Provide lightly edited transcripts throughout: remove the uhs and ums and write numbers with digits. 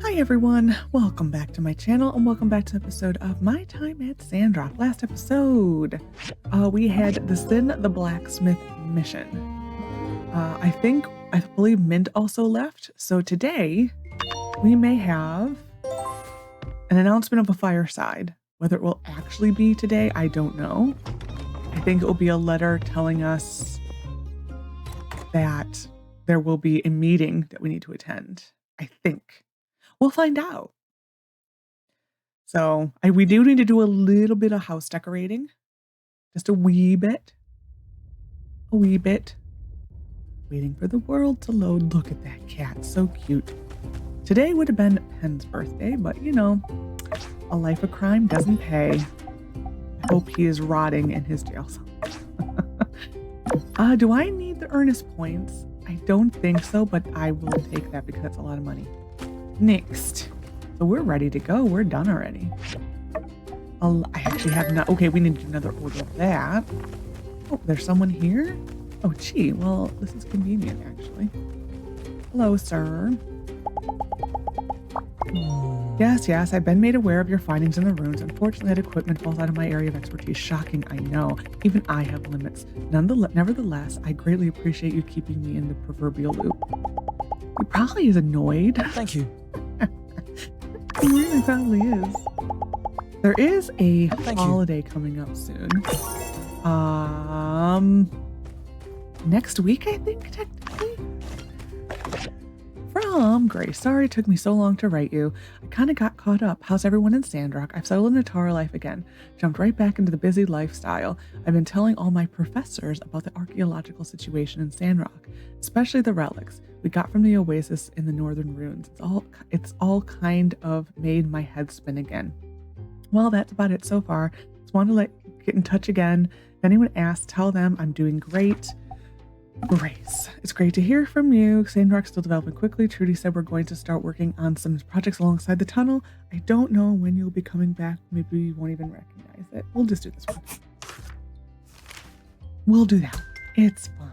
Hi everyone, welcome back to my channel and welcome back to an episode of My Time at Sandrock. Last episode, we had the Sin the Blacksmith mission. I believe Mint also left, so today we may have an announcement of a fireside. Whether it will actually be today, I don't know. I think it will be a letter telling us that there will be a meeting that we need to attend. I think. We'll find out. So we do need to do a little bit of house decorating. Just a wee bit. A wee bit. Waiting for the world to load. Look at that cat. So cute. Today would have been Penn's birthday, but you know, a life of crime doesn't pay. I hope he is rotting in his jail cell. Do I need the earnest points? I don't think so, but I will take that because that's a lot of money. Next. So we're ready to go. We're done already. I actually have not. Okay, we need another order of that. Oh, there's someone here? Oh, gee. Well, this is convenient, actually. Hello, sir. Yes, I've been made aware of your findings in the ruins. Unfortunately, that equipment falls out of my area of expertise. Shocking, I know. Even I have limits. Nevertheless, I greatly appreciate you keeping me in the proverbial loop. He probably is annoyed. Thank you. He really probably is. There is a holiday coming up soon. Next week, I think, technically. From Grace. Sorry it took me so long to write you. I kind of got caught up. How's everyone in Sandrock? I've settled into Tara life again. Jumped right back into the busy lifestyle. I've been telling all my professors about the archaeological situation in Sandrock, especially the relics we got from the oasis in the northern ruins. It's all kind of made my head spin again. Well, that's about it so far. Just wanted to get in touch again. If anyone asks, tell them I'm doing great. Grace, it's great to hear from you. Sandrock's still developing quickly. Trudy said we're going to start working on some projects alongside the tunnel. I don't know when you'll be coming back. Maybe you won't even recognize it. We'll just do this one. We'll do that. It's fine.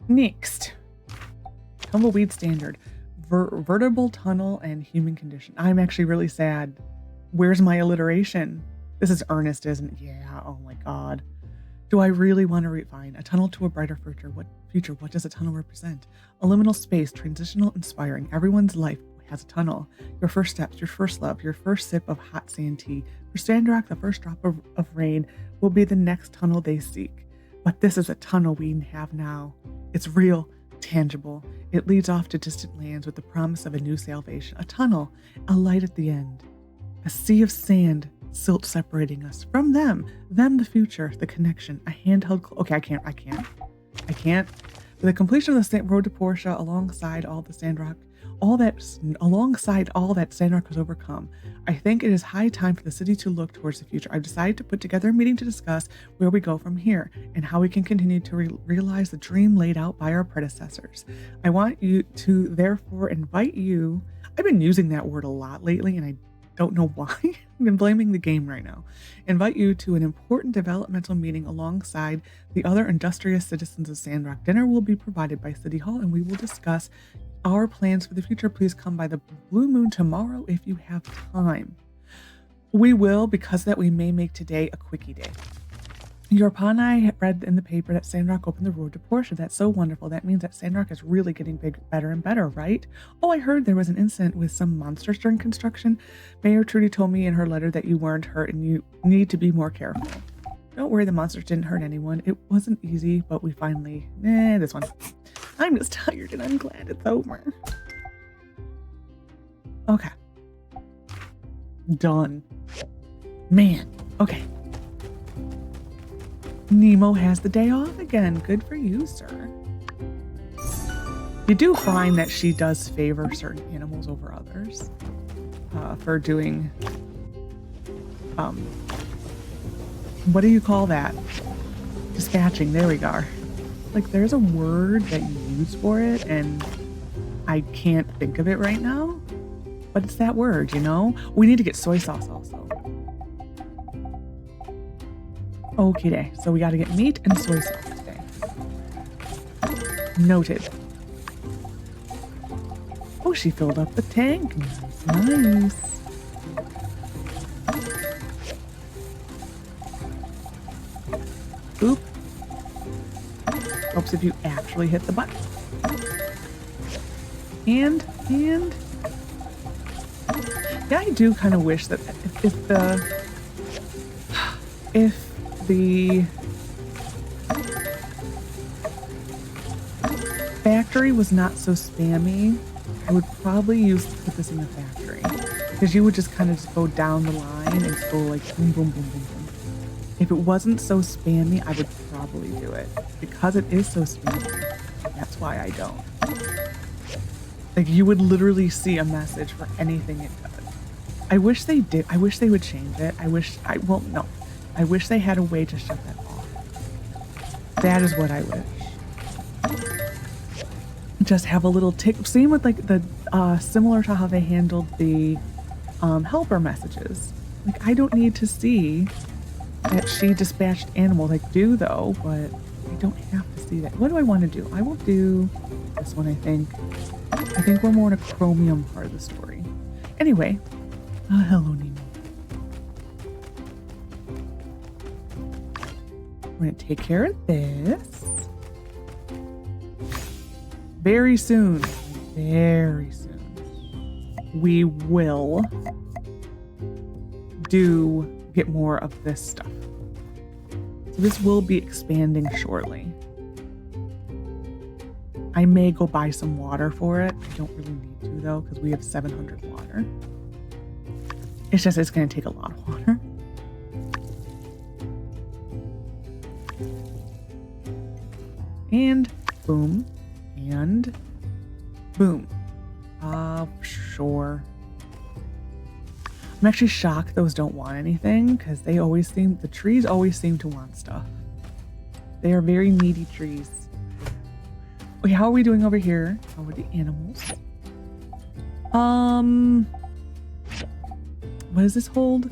Next. Tumbleweed standard. Vertebral tunnel and human condition. I'm actually really sad. Where's my alliteration? This is earnest, isn't it? Yeah, oh my god. Do I really want to refine a tunnel to a brighter future? What does a tunnel represent? A liminal space, transitional, inspiring. Everyone's life has a tunnel. Your first steps, your first love, your first sip of hot sand tea. For Sandrock, the first drop of rain will be the next tunnel they seek. But this is a tunnel we have now. It's real, tangible. It leads off to distant lands with the promise of a new salvation. A tunnel, a light at the end. A sea of sand, silt separating us from them the future, the connection, a handheld okay, I can't. For the completion of the road to Portia, alongside all that Sandrock has overcome, I think it is high time for the city to look towards the future. I've decided to put together a meeting to discuss where we go from here and how we can continue to realize the dream laid out by our predecessors. I want you to therefore invite you. I've been using that word a lot lately, and I don't know why. I've been blaming the game right now. Invite you to an important developmental meeting alongside the other industrious citizens of Sandrock. Dinner will be provided by City Hall, and we will discuss our plans for the future. Please come by the Blue Moon tomorrow if you have time. We will, because of that, we may make today a quickie day. Your Pa and I read in the paper that Sandrock opened the road to Portia. That's so wonderful. That means that Sandrock is really getting better and better, right? Oh, I heard there was an incident with some monsters during construction. Mayor Trudy told me in her letter that you weren't hurt and you need to be more careful. Don't worry, the monsters didn't hurt anyone. It wasn't easy, but we finally... this one. I'm just tired and I'm glad it's over. Okay. Done. Man. Okay. Nemo has the day off again. Good for you, sir. You do find that she does favor certain animals over others for doing, what do you call that? Dispatching. There we go. Like, there's a word that you use for it, and I can't think of it right now, but it's that word, you know? We need to get soy sauce also. Okay, so we got to get meat and soy sauce today. Noted. Oh, she filled up the tank. Nice. Oop. Helps if you actually hit the button. And yeah, I do kind of wish that if the factory was not so spammy, I would probably put this in the factory, because you would just kind of just go down the line and go like boom, boom, boom, boom, boom. If it wasn't so spammy, I would probably do it. Because it is so spammy, that's why I don't. Like, you would literally see a message for anything it does. I wish they did. I wish they would change it. I wish they had a way to shut that off. That is what I wish. Just have a little tick. Same with like the, similar to how they handled the helper messages. Like, I don't need to see that she dispatched animals. Like, do though, but I don't have to see that. What do I want to do? I will do this one, I think. I think we're more in a chromium part of the story. Anyway, hello, Nemo. We're going to take care of this. Very soon, we will get more of this stuff. So this will be expanding shortly. I may go buy some water for it. I don't really need to though, because we have 700 water. It's going to take a lot of water. And boom. And boom. Sure. I'm actually shocked those don't want anything, because the trees always seem to want stuff. They are very needy trees. Okay, how are we doing over here? How are the animals? What does this hold?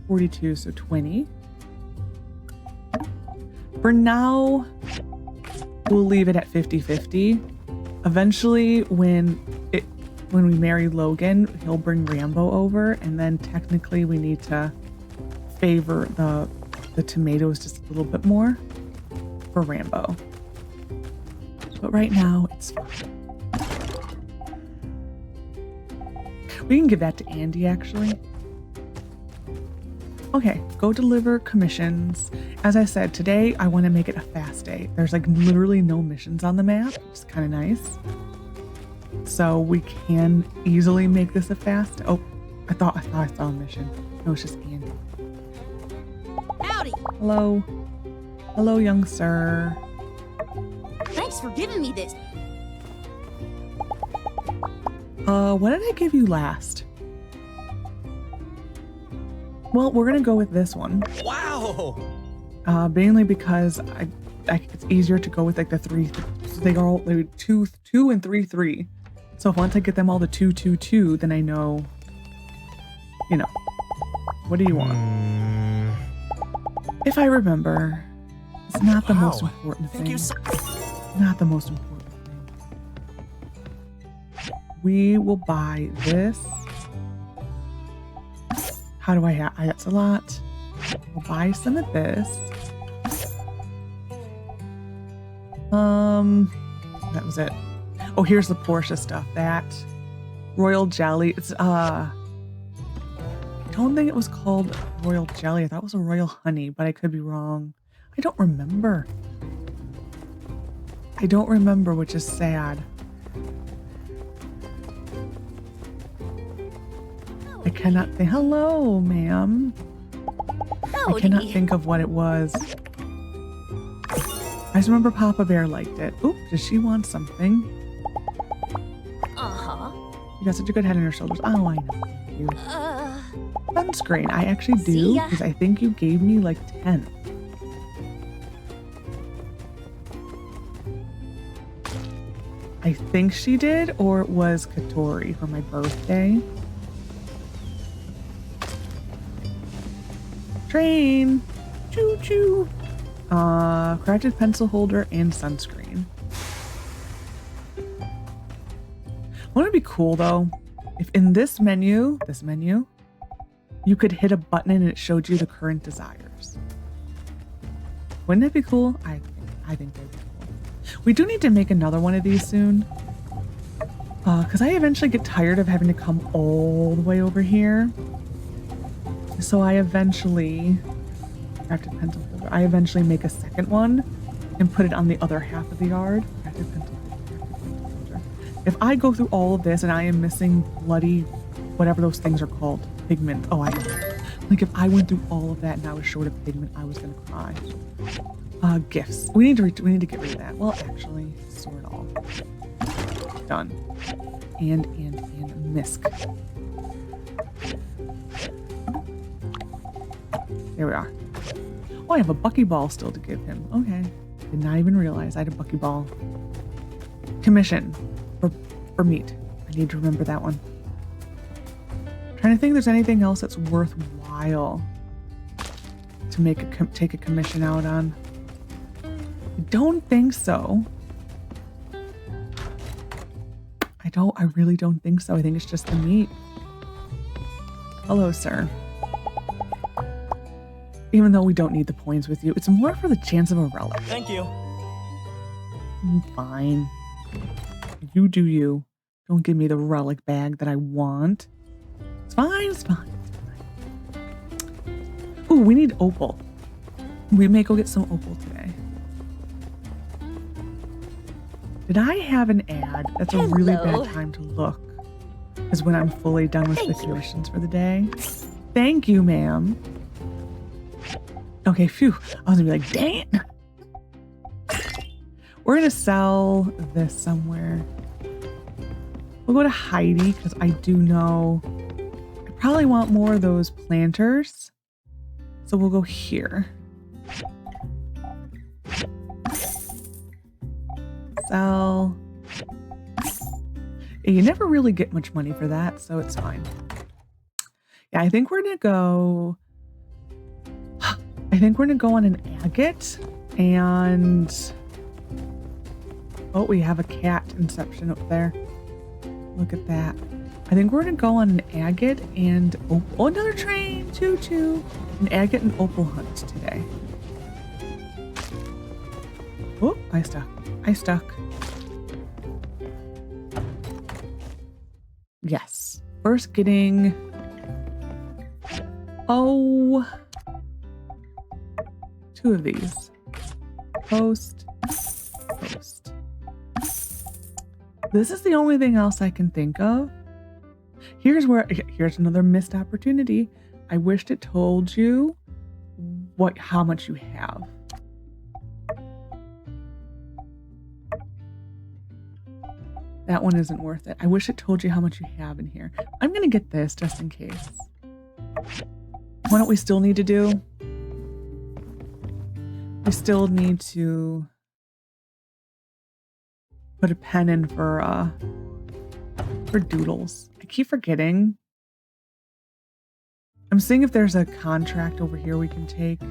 42, so 20. For now, we'll leave it at 50-50. Eventually, when we marry Logan, he'll bring Rambo over, and then technically we need to favor the tomatoes just a little bit more for Rambo. But right now, it's fine. We can give that to Andy, actually. Okay, go deliver commissions. As I said, today I want to make it a fast day. There's like literally no missions on the map, which is kind of nice. So we can easily make this a fast. Oh, I thought I saw a mission. No, it's just Andy. Howdy. Hello. Hello, young sir. Thanks for giving me this. What did I give you last? Well, we're gonna go with this one. Wow. Mainly because it's easier to go with like the 3. So they are all 2 and 3. So once I get them all to 2, then I know. You know. What do you want? If I remember, it's not the most important thing. Not the most important thing. We will buy this. How do I have? That's a lot. We'll buy some of this. That was it. Oh, here's the Portia stuff. That royal jelly. It's I don't think it was called royal jelly. I thought it was a royal honey, but I could be wrong. I don't remember. Which is sad. I cannot think. Hello, ma'am. I cannot think of what it was. I just remember Papa Bear liked it. Oop, does she want something? Uh-huh. You got such a good head on your shoulders. Oh, I know. Thank you. Sunscreen. I actually do, because I think you gave me like 10. I think she did, or it was Catori for my birthday. Train! Choo choo! Crafted pencil holder and sunscreen. Wouldn't it be cool though if in this menu, you could hit a button and it showed you the current desires? Wouldn't it be cool? I think that'd be cool. We do need to make another one of these soon. Because I eventually get tired of having to come all the way over here. So I eventually crafted pencil holder. I eventually make a second one and put it on the other half of the yard. Crafted pencil holder. If I go through all of this and I am missing bloody, whatever those things are called, pigment. Oh, I don't know. Like if I went through all of that and I was short of pigment, I was gonna cry. Gifts. We need to get rid of that. Well, actually, sort all. Done. And misc. There we are. Oh, I have a buckyball still to give him. Okay. Did not even realize I had a buckyball. Commission for meat. I need to remember that one. Trying to think if there's anything else that's worthwhile to take a commission out on. I don't think so. I really don't think so. I think it's just the meat. Hello, sir. Even though we don't need the points with you, it's more for the chance of a relic. Thank you. Fine. You do you. Don't give me the relic bag that I want. It's fine, it's fine, it's fine. Ooh, we need opal. We may go get some opal today. Did I have an ad? That's a really bad time to look. Is when I'm fully done with the commissions for the day. Thank you, ma'am. Okay, phew. I was gonna be like, dang it. We're gonna sell this somewhere. We'll go to Heidi because I do know I probably want more of those planters. So we'll go here. Sell. You never really get much money for that, so it's fine. Yeah, I think we're gonna go on an agate and oh, we have a cat inception up there. Look at that. I think we're gonna go on an agate and oh, another train, choo-choo. An agate and opal hunt today. Oh, I stuck. Yes. First getting... Oh... 2 of these. Post. This is the only thing else I can think of. Here's another missed opportunity. I wished it told you how much you have. That one isn't worth it. I wish it told you how much you have in here. I'm gonna get this just in case. What don't we still need to do? We still need to put a pen in for doodles. I keep forgetting. I'm seeing if there's a contract over here we can take.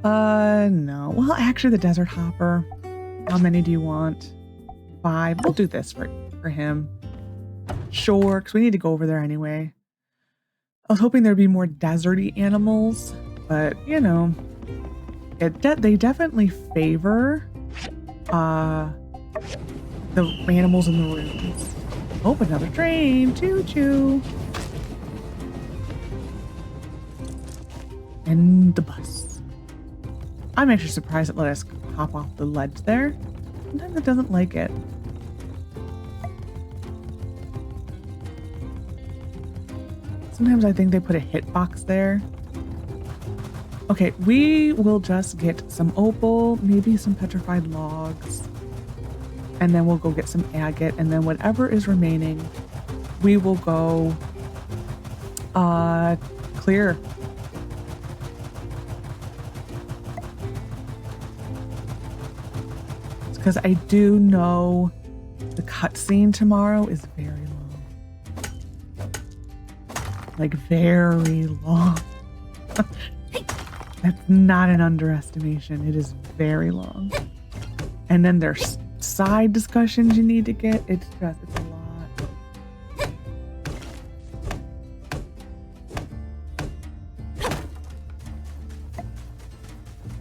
No. Well, actually the desert hopper. How many do you want? 5. We'll do this for him. Sure, because we need to go over there anyway. I was hoping there'd be more deserty animals, but you know, they definitely favor the animals in the rooms. Oh, another train. Choo-choo. And the bus. I'm actually surprised it let us hop off the ledge there. Sometimes it doesn't like it. Sometimes I think they put a hitbox there. Okay, we will just get some opal, maybe some petrified logs, and then we'll go get some agate, and then whatever is remaining, we will go clear. It's because I do know the cutscene tomorrow is very long. Like very long. That's not an underestimation. It is very long. And then there's side discussions you need to get. It's a lot.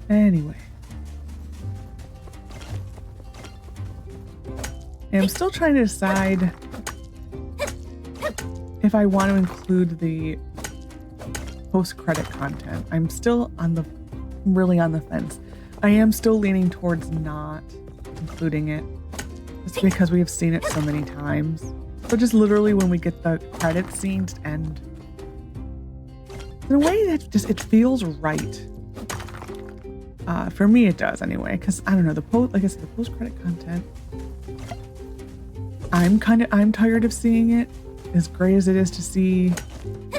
Anyway. And I'm still trying to decide if I want to include the post-credit content. I'm still really on the fence. I am still leaning towards not including it. Just because we have seen it so many times. So just literally when we get the credit scenes end. In a way that just, it feels right. For me it does anyway, because I don't know, like I said, the post-credit content, I'm tired of seeing it. As great as it is to see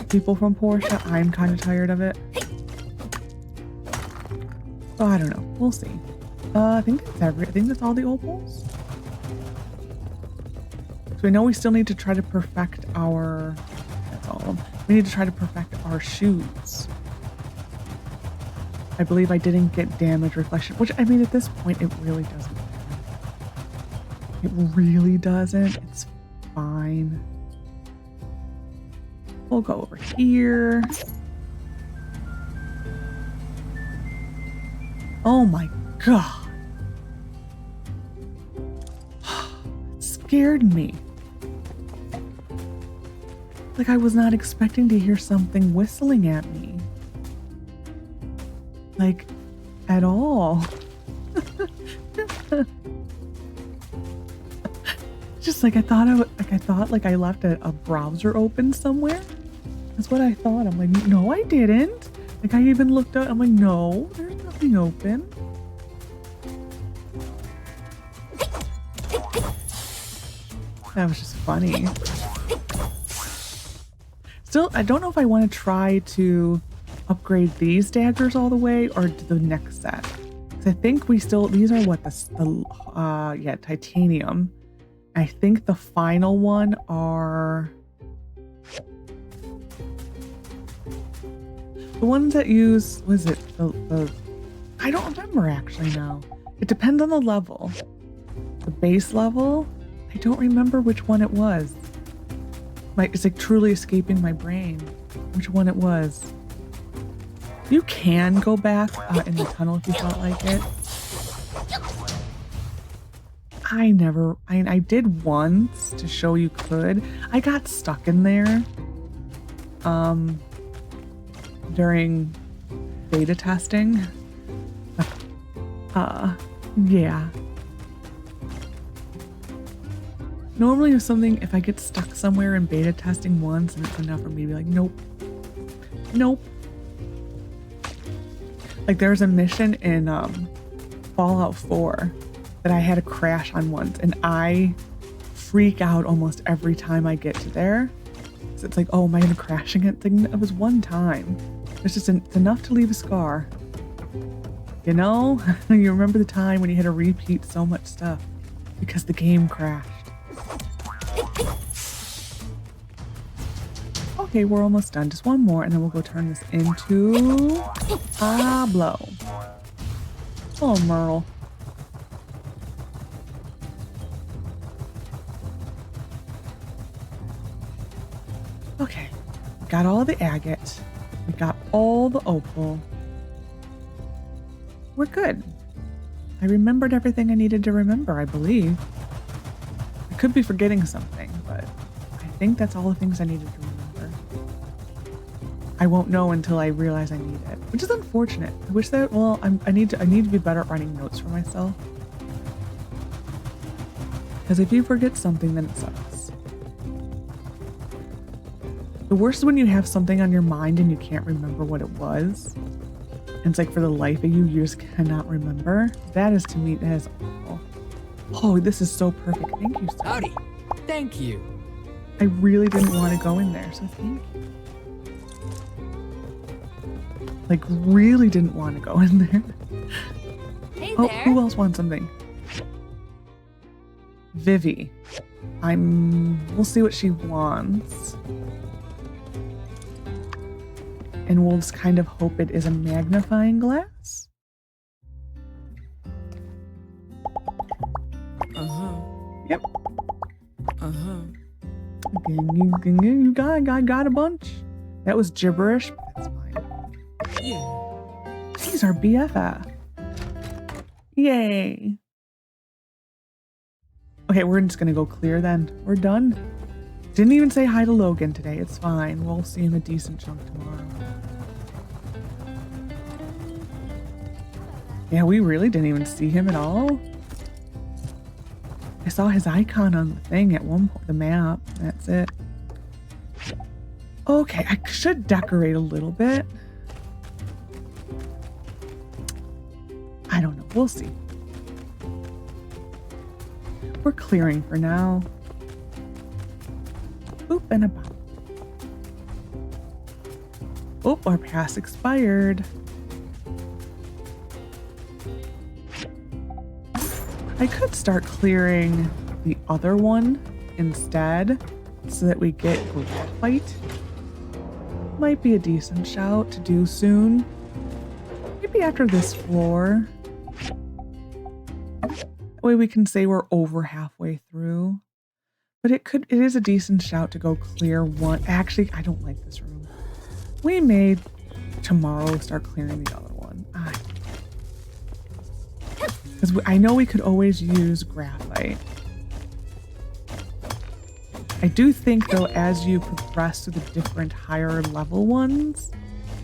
people from Portia, I'm kind of tired of it. So I don't know. We'll see. I think that's all the opals. So we know we still need to try to perfect our. That's all of them. We need to try to perfect our shoes. I believe I didn't get damage reflection, which I mean at this point it really doesn't matter. It really doesn't. It's fine. We'll go over here. Oh my god. It scared me. Like I was not expecting to hear something whistling at me. Like, at all. Just like I thought I left a browser open somewhere. That's what I thought. I'm like, no, I didn't. Like I even looked up. I'm like, no, there's nothing open. That was just funny. Still, I don't know if I want to try to upgrade these daggers all the way or do the next set. Because I think these are what titanium. I think the final one are the ones that use, was it the I don't remember actually now. It depends on the level. The base level, I don't remember which one it was. It's like truly escaping my brain which one it was. You can go back in the tunnel if you felt like it. I did once to show you could. I got stuck in there during beta testing. Yeah. Normally if I get stuck somewhere in beta testing once and it's enough for me to be like, nope. Nope. Like there's a mission in Fallout 4 that I had to crash on once, and I freak out almost every time I get to there. So it's like, oh, am I gonna crash again? It was one time. It's just it's enough to leave a scar. You know? You remember the time when you had to repeat so much stuff because the game crashed. Okay, we're almost done. Just one more, and then we'll go turn this into Pablo. Oh, Merle. Okay, we got all the agate. We got all the opal. We're good. I remembered everything I needed to remember, I believe. I could be forgetting something, but I think that's all the things I needed to remember. I won't know until I realize I need it, which is unfortunate. I wish that, well, I need to be better at writing notes for myself. Because if you forget something, then it sucks. The worst is when you have something on your mind and you can't remember what it was. And it's like for the life of you, you just cannot remember. That is, to me, that is awful. Oh, this is so perfect. Thank you, sir. Howdy. Thank you. I really didn't want to go in there, so thank you. Like, really didn't want to go in there. Hey Oh, there. who else wants something? Vivi. We'll see what she wants. And we'll just kind of hope it is a magnifying glass. Yep. Uh-huh. You got a bunch. That was gibberish, but that's fine. Yeah. He's our BFF. Yay. Okay, we're just gonna go clear then. We're done. Didn't even say hi to Logan today. It's fine. We'll see him a decent chunk tomorrow. Yeah, we really didn't even see him at all. I saw his icon on the thing at one point, the map. That's it. Okay, I should decorate a little bit. I don't know. We'll see. We're clearing for now. Boop and a bop. Oh, our pass expired. I could start clearing the other one instead so that we get graphite. Might be a decent shout to do soon. Maybe after this floor. That way we can say we're over halfway through. But it is a decent shout to go clear one. Actually, I don't like this room. We may tomorrow start clearing the other one. Because I know we could always use graphite. I do think though, as you progress to the different higher level mines,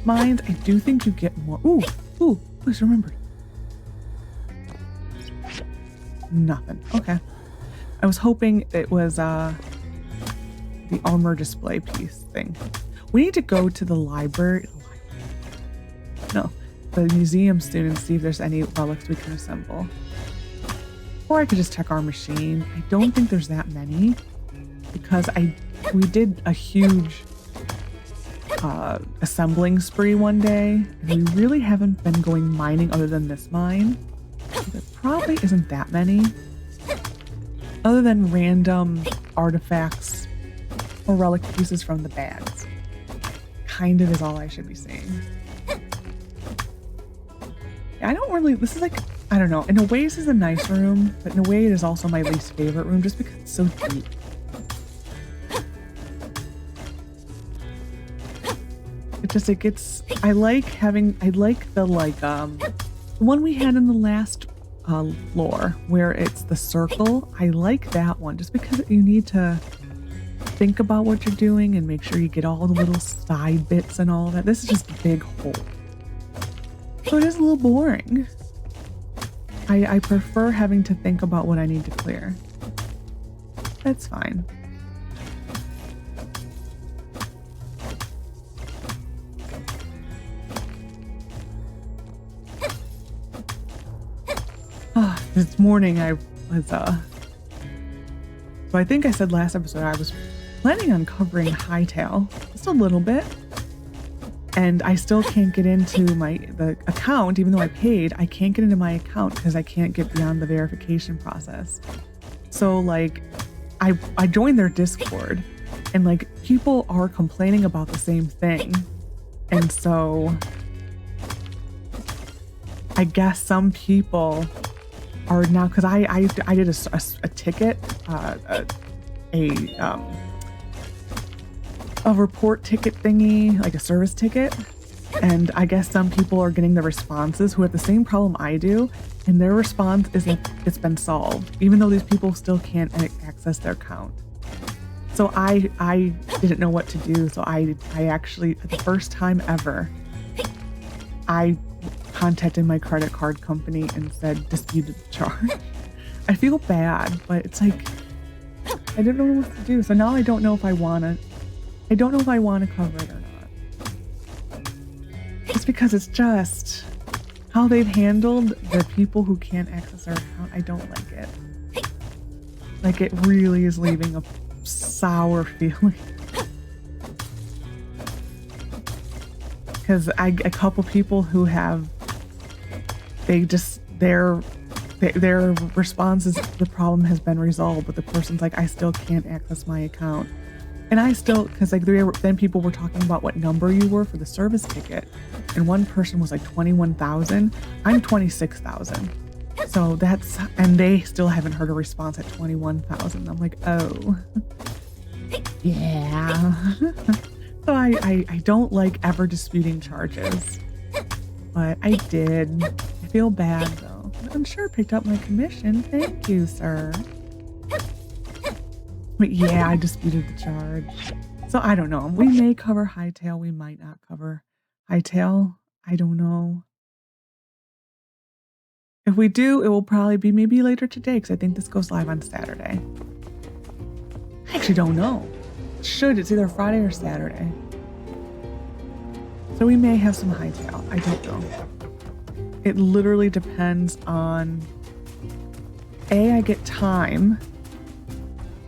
I do think you get more. Ooh, just remembered. Nothing. Okay. I was hoping it was the armor display piece thing. We need to go to the library. No, the museum soon and see if there's any relics we can assemble. Or I could just check our machine. I don't think there's that many because we did a huge assembling spree one day, and we really haven't been going mining other than this mine. There probably isn't that many. Other than random artifacts or relic pieces from the bags. Kind of is all I should be saying. I don't really, this is like, I don't know. In a way, this is a nice room, but in a way, it is also my least favorite room just because it's so deep. I like the one we had in the last floor where it's the circle. I like that one just because you need to think about what you're doing and make sure you get all the little side bits and all that. This is just a big hole. So it is a little boring. I prefer having to think about what I need to clear. That's fine. This morning I was, so I think I said last episode I was planning on covering Hightail just a little bit. And I still can't get into the account, even though I paid. I can't get into my account because I can't get beyond the verification process. So like, I joined their Discord, and like people are complaining about the same thing, and so I guess some people are now, because I did a ticket, a report ticket thingy, like a service ticket, and I guess some people are getting the responses who have the same problem I do, and their response is that it's been solved, even though these people still can't access their account. So I didn't know what to do, so I actually, the first time ever, I contacted my credit card company and said disputed charge. I feel bad, but it's like I didn't know what to do. So now I don't know if I want to cover it or not. It's because it's just how they've handled the people who can't access our account. I don't like it. Like, it really is leaving a sour feeling. Because a couple people who have, their response is the problem has been resolved, but the person's like, I still can't access my account. And I still, because like then people were talking about what number you were for the service ticket, and one person was like 21,000. I'm 26,000. So that's, and they still haven't heard a response at 21,000. I'm like, oh, yeah. So I don't like ever disputing charges, but I did. I feel bad though. I'm sure picked up my commission. Thank you, sir. But yeah, I disputed the charge. So I don't know. We may cover hightail. We might not cover hightail. I don't know. If we do, it will probably be maybe later today because I think this goes live on Saturday. I actually don't know. It should. It's either Friday or Saturday. So we may have some hightail. I don't know. It literally depends on I get time.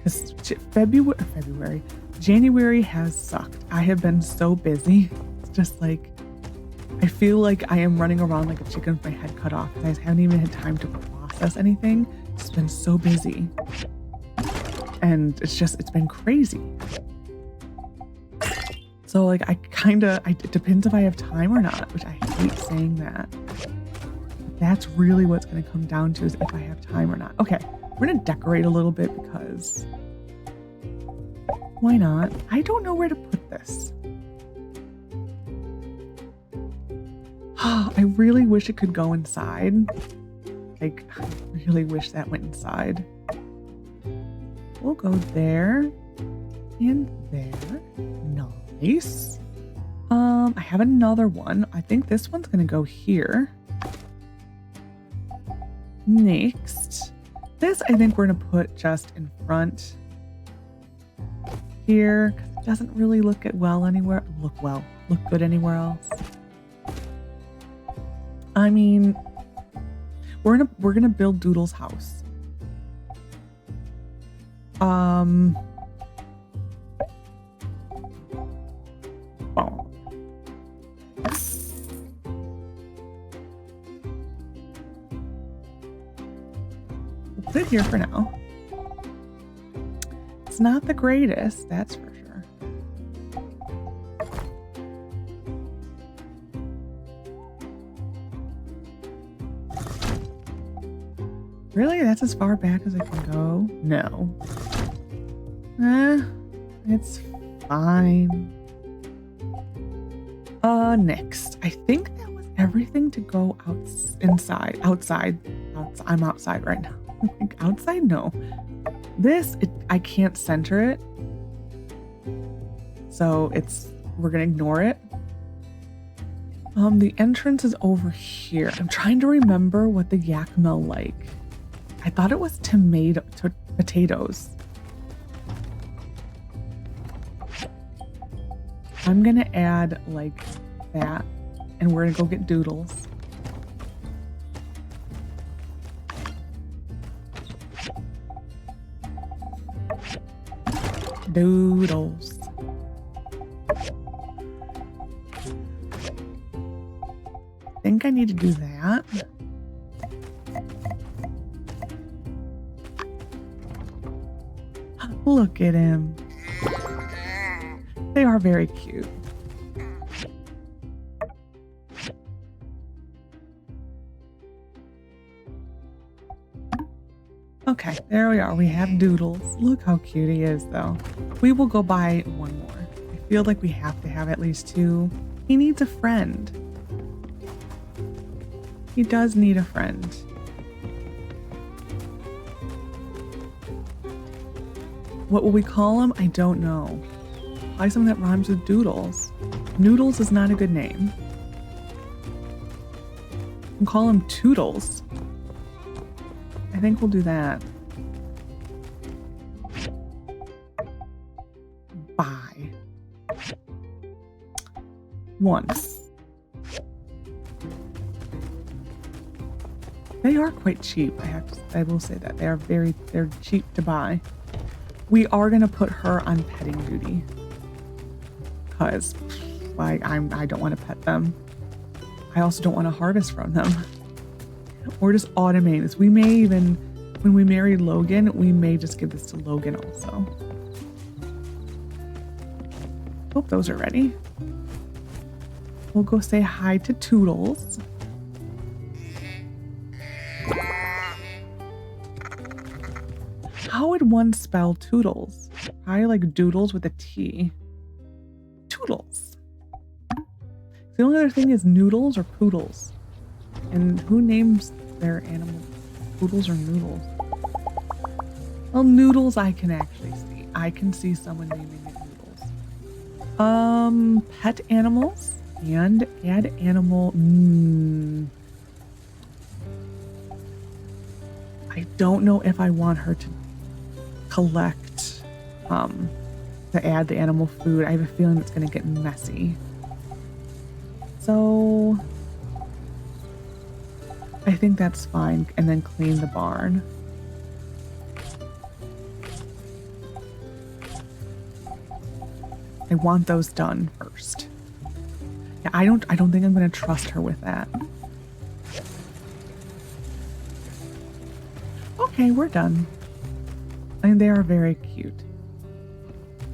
Because January has sucked. I have been so busy. It's just like, I feel like I am running around like a chicken with my head cut off. I haven't even had time to process anything. It's been so busy. And it's been crazy. So like it depends if I have time or not, which I hate saying that. That's really what's going to come down to is if I have time or not. Okay, we're going to decorate a little bit because why not? I don't know where to put this. I really wish it could go inside. Like, I really wish that went inside. We'll go there and there. Nice. I have another one. I think this one's going to go here. Next. This, I think we're going to put just in front here because it doesn't really look good anywhere else. I mean, we're gonna build Doodle's house. We'll put it here for now. It's not the greatest, that's for sure. Really? That's as far back as I can go? No. It's fine. Next. I think that was everything to go outside. I'm outside right now. Outside? No. I can't center it. So we're gonna ignore it. The entrance is over here. I'm trying to remember what the yak smell like. I thought it was potatoes. I'm gonna add like that, and we're gonna go get Doodles. Doodles. I think I need to do that. Look at him. They are very cute. Okay, there we are. We have Doodles. Look how cute he is, though. We will go buy one more. I feel like we have to have at least two. He needs a friend. He does need a friend. What will we call him? I don't know. Probably something that rhymes with Doodles. Noodles is not a good name. We'll call him Toodles. I think we'll do that. Buy. One. They are quite cheap. I will say that they're cheap to buy. We are gonna put her on petting duty because I don't want to pet them. I also don't want to harvest from them. Or just automate this. We may even, when we marry Logan, we may just give this to Logan also. Hope those are ready. We'll go say hi to Toodles. How would one spell Toodles? Probably like doodles with a T. Toodles. The only other thing is noodles or poodles. And who names their animal poodles or noodles? Well, noodles I can actually see. I can see someone naming it noodles. Pet animals and add animal. I don't know if I want her to collect, to add the animal food. I have a feeling it's going to get messy. So I think that's fine. And then clean the barn. I want those done first. Yeah, I don't think I'm going to trust her with that. Okay, we're done. I mean, they are very cute.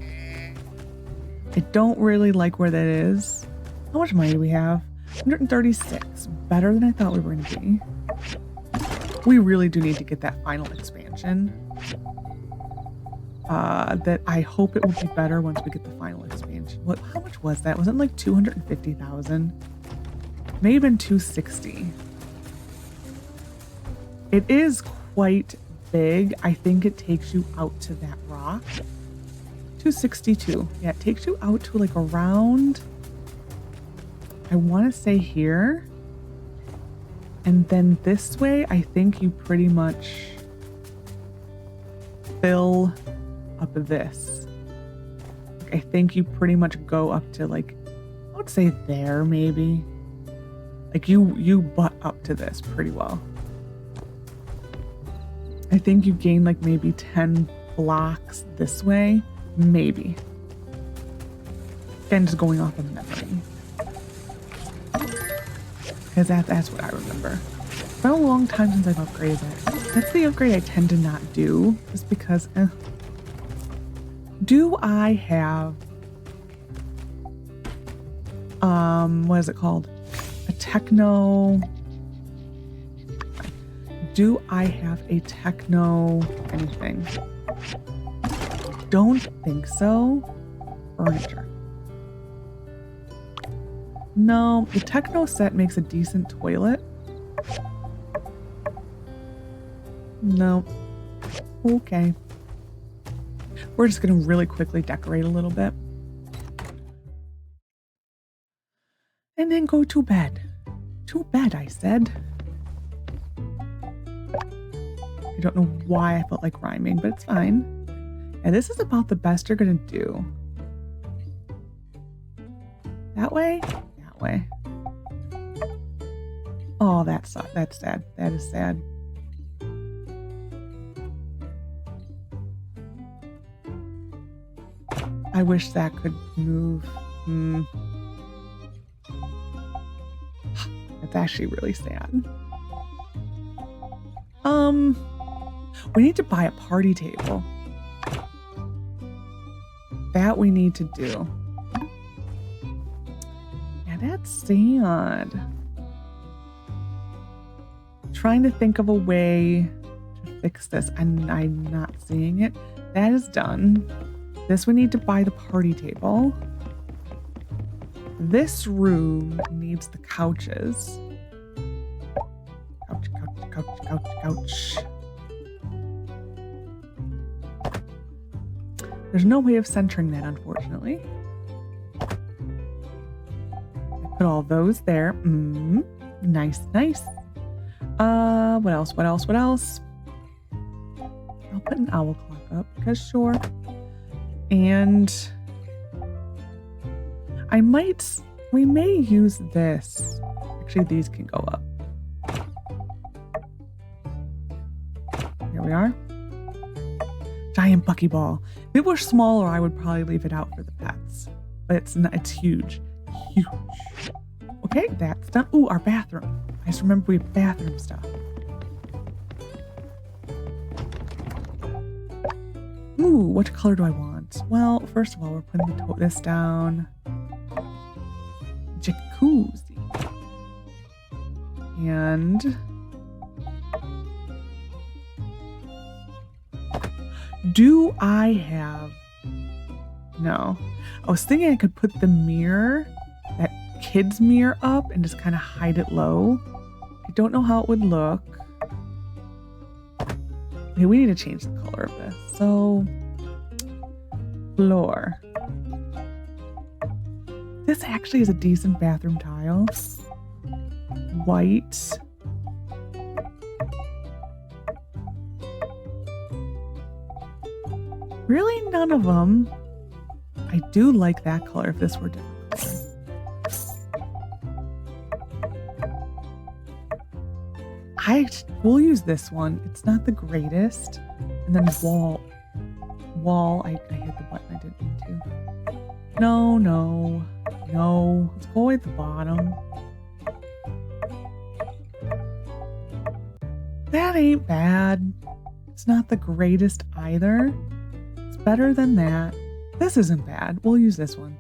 I don't really like where that is. How much money do we have? 136. Better than I thought we were going to be. We really do need to get that final expansion. That I hope it will be better once we get the final expansion. How much was that? Was it like 250,000? May have been 260. It is quite big. I think it takes you out to that rock. 262. Yeah, it takes you out to like around, I want to say here. And then this way, I think you pretty much fill up this. I think you pretty much go up to like, I would say there maybe. Like you butt up to this pretty well. I think you gain like maybe 10 blocks this way, maybe. Again, just going off of memory. Because that's what I remember. It's been a long time since I've upgraded it. That's the upgrade I tend to not do, just because, Do I have, what is it called? A techno... Do I have a techno anything? Don't think so. Furniture. No, the techno set makes a decent toilet. No. Okay. We're just gonna really quickly decorate a little bit. And then go to bed. To bed, I said. I don't know why I felt like rhyming, but it's fine. And this is about the best you're gonna do. That way? That way. Oh, that's sad. That is sad. I wish that could move. That's actually really sad. We need to buy a party table. That we need to do. Yeah, that's sad. Trying to think of a way to fix this, and I'm not seeing it. That is done. This we need to buy the party table. This room needs the couches. Couch. There's no way of centering that, unfortunately. I put all those there. Nice. What else? I'll put an owl clock up, because sure. And we may use this. Actually, these can go up. Here we are. Giant buckyball. If it were smaller, I would probably leave it out for the pets. But it's not, it's huge. Huge. Okay, that's done. Ooh, our bathroom. I just remember we have bathroom stuff. Ooh, what color do I want? Well, first of all, we're putting this down. Jacuzzi. And Do I have... No. I was thinking I could put the mirror, that kid's mirror up and just kind of hide it low. I don't know how it would look. Okay, we need to change the color of this. So, floor. This actually is a decent bathroom tile. White. Really none of them. I do like that color if this were different color. We'll use this one. It's not the greatest. And then wall. I hit the button I didn't mean to. No. Let's go at the bottom. That ain't bad. It's not the greatest either. It's better than that. This isn't bad. We'll use this one.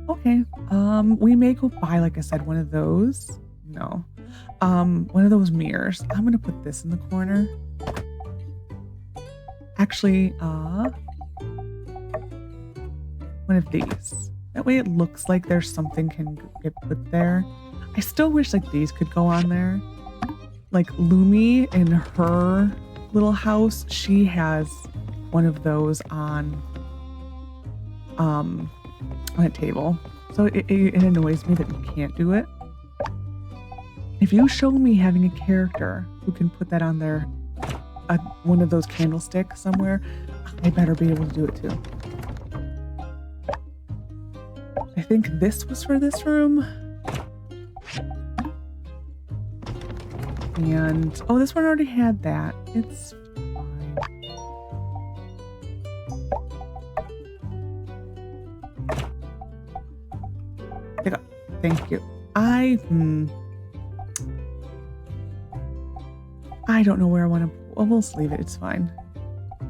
Okay. We may go buy, like I said, one of those. No. One of those mirrors. I'm gonna put this in the corner. Actually, one of these. That way it looks like there's something can get put there. I still wish like these could go on there. Like Lumi in her little house, she has one of those on a table. So it annoys me that you can't do it. If you show me having a character who can put that on their one of those candlesticks somewhere, I better be able to do it too. I think this was for this room. And, oh, this one already had that. It's fine. Thank you. I don't know where I want to, well, we'll just leave it. It's fine.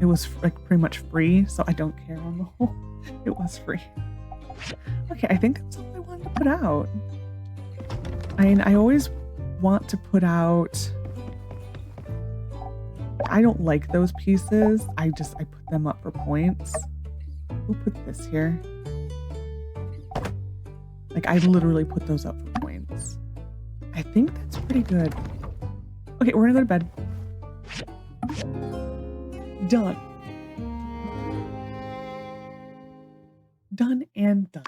It was like pretty much free, so I don't care on the whole. It was free. Okay, I think that's all I wanted to put out. I mean, I always want to put out, I don't like those pieces. I put them up for points. We'll put this here. Like, I literally put those up for points. I think that's pretty good. Okay, we're gonna go to bed. Done. Done and done.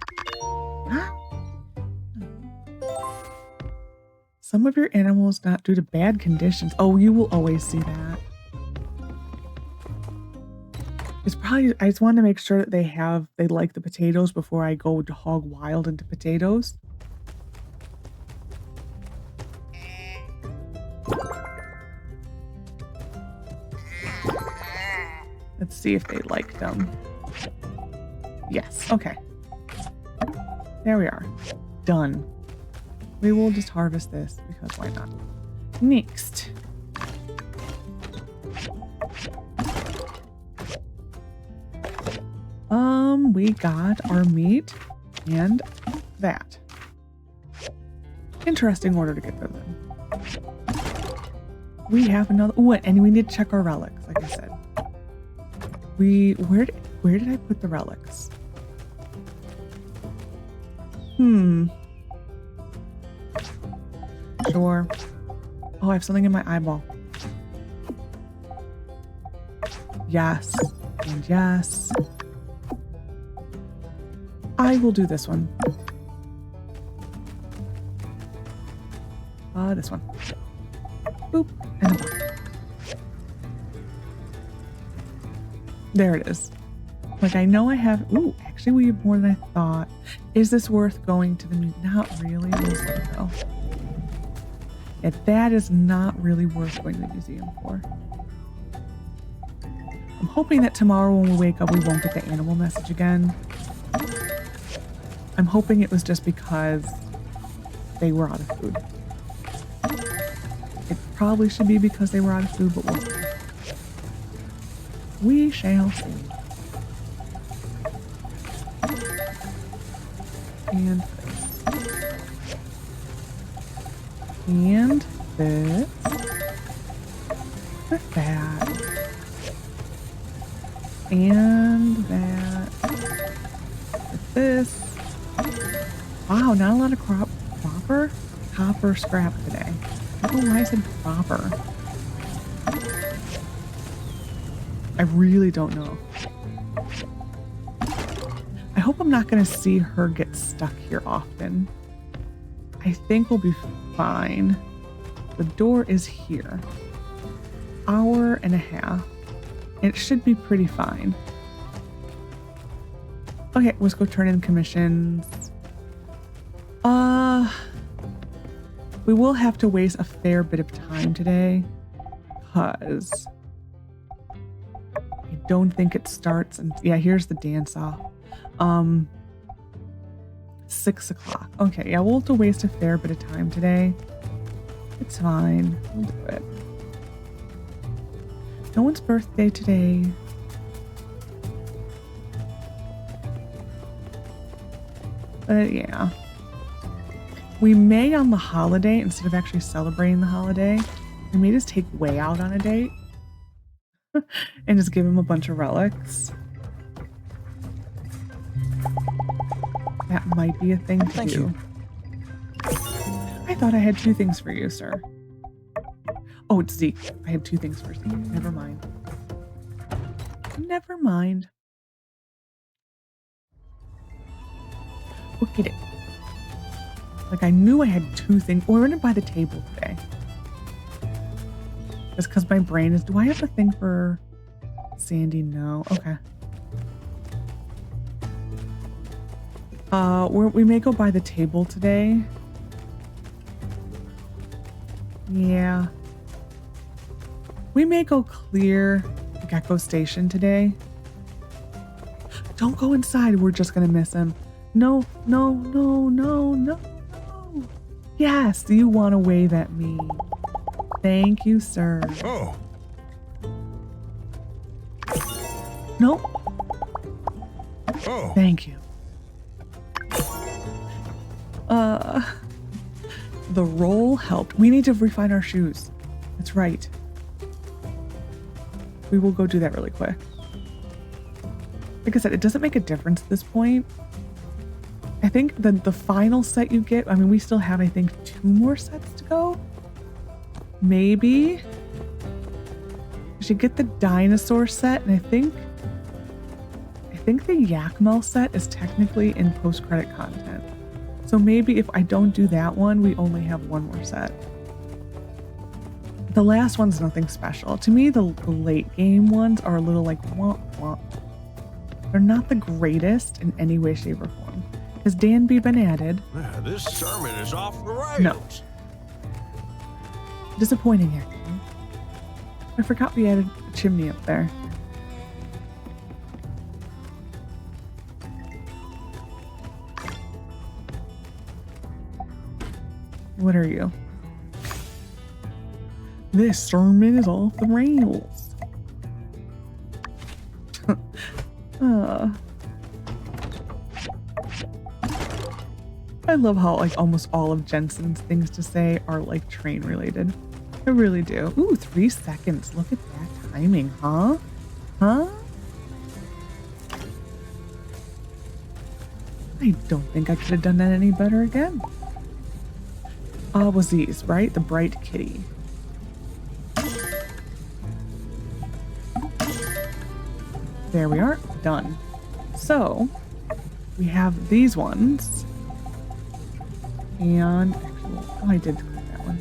Some of your animals not due to bad conditions. Oh, you will always see that. It's probably, I just want to make sure that they like the potatoes before I go to hog wild into potatoes. Let's see if they like them. Yes, okay. There we are. Done. We will just harvest this because why not? Next. We got our meat and that. Interesting order to get those in. We have another, ooh, and we need to check our relics, like I said. Where did I put the relics? Sure. Oh, I have something in my eyeball. Yes. And yes. I will do this one. This one. Boop. And a boop. There it is. Like, I know I have... Ooh, actually, we have more than I thought. Is this worth going to the... Not really. Though. Yeah, that is not really worth going to the museum for. I'm hoping that tomorrow when we wake up, we won't get the animal message again. I'm hoping it was just because they were out of food. It probably should be because they were out of food, but we'll see. We shall see. And this. And this. With that. Wow, not a lot of copper scrap today. I don't know why I said copper. I really don't know. I hope I'm not going to see her get stuck here often. I think we'll be fine. The door is here. Hour and a half. It should be pretty fine. Okay, let's go turn in commissions. We will have to waste a fair bit of time today, because I don't think it starts. And yeah, here's the dance off. 6 o'clock. Okay, yeah, we'll have to waste a fair bit of time today. It's fine. We'll do it. No one's birthday today. But yeah. We may on the holiday, instead of actually celebrating the holiday, we may just take Way out on a date and just give him a bunch of relics. That might be a thing to Thank do. you. I thought I had 2 things for you, sir. Oh, it's Zeke. I had 2 things for Zeke. Never mind. Never mind. Look at it. Like, I knew I had 2 things. Oh, we're gonna buy the table today. It's because my brain is, do I have a thing for Sandy? No. Okay. We may go buy the table today. Yeah. We may go clear Gecko Station today. Don't go inside. We're just gonna miss him. No, no, no, no, no, no. Yes, you want to wave at me. Thank you, sir. Oh. Nope. Oh. Thank you. The roll helped. We need to refine our shoes. That's right. We will go do that really quick. Like I said, it doesn't make a difference at this point. I think the final set you get, I mean, we still have, I think, 2 more sets to go. Maybe. We should get the dinosaur set, and I think the Yakmel set is technically in post-credit content. So maybe if I don't do that one, we only have 1 more set. The last one's nothing special. To me, the late game ones are a little like womp womp. They're not the greatest in any way, shape, or form. Has Dan B been added? This sermon is off the rails. No. Disappointing, actually. I forgot we added a chimney up there. What are you? This sermon is off the rails. I love how like almost all of Jensen's things to say are like train related. I really do. Ooh, 3 seconds. Look at that timing, huh? Huh? I don't think I could have done that any better again. Was these, right? The bright kitty. There we are. Done. So, we have these ones. And actually, oh, I did click that one.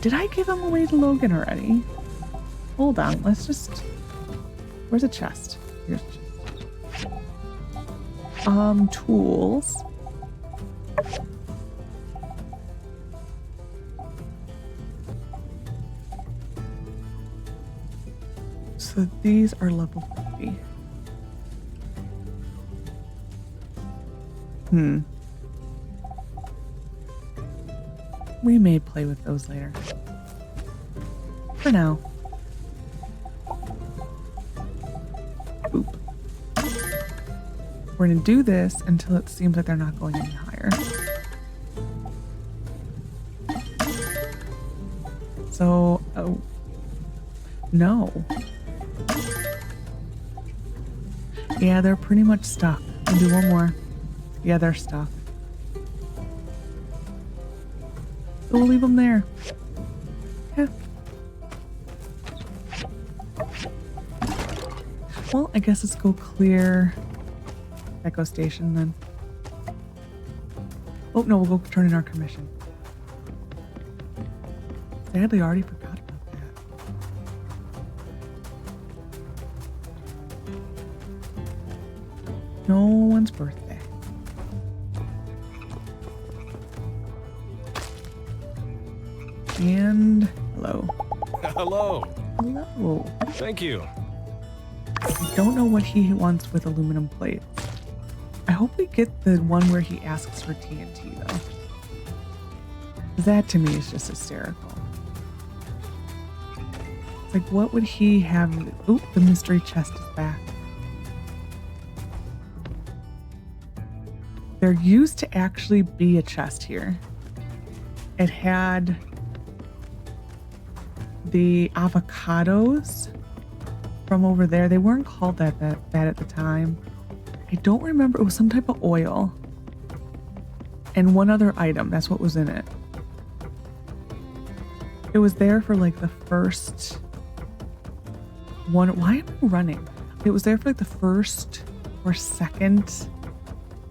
Did I give them away to Logan already? Hold on. Let's just... Where's a chest? Here's a chest. Tools. So these are level 50. We may play with those later. For now. Boop. We're gonna do this until it seems like they're not going any higher. So, oh. No. Yeah, they're pretty much stuck. I'll do one more. Yeah, they're stuck. We'll leave them there. Yeah. Well, I guess let's go clear Echo Station then. Oh, no, we'll go turn in our commission. Sadly, I already forgot about that. No one's birthday. And hello. Hello. Hello. Thank you. I don't know what he wants with aluminum plates. I hope we get the one where he asks for TNT though. That to me is just hysterical. It's like, what would he have? Oop, the mystery chest is back. There used to actually be a chest here. It had the avocados from over there. They weren't called that at the time. I don't remember. It was some type of oil. And one other item. That's what was in it. It was there for like the first one. Why am I running? It was there for like the first or second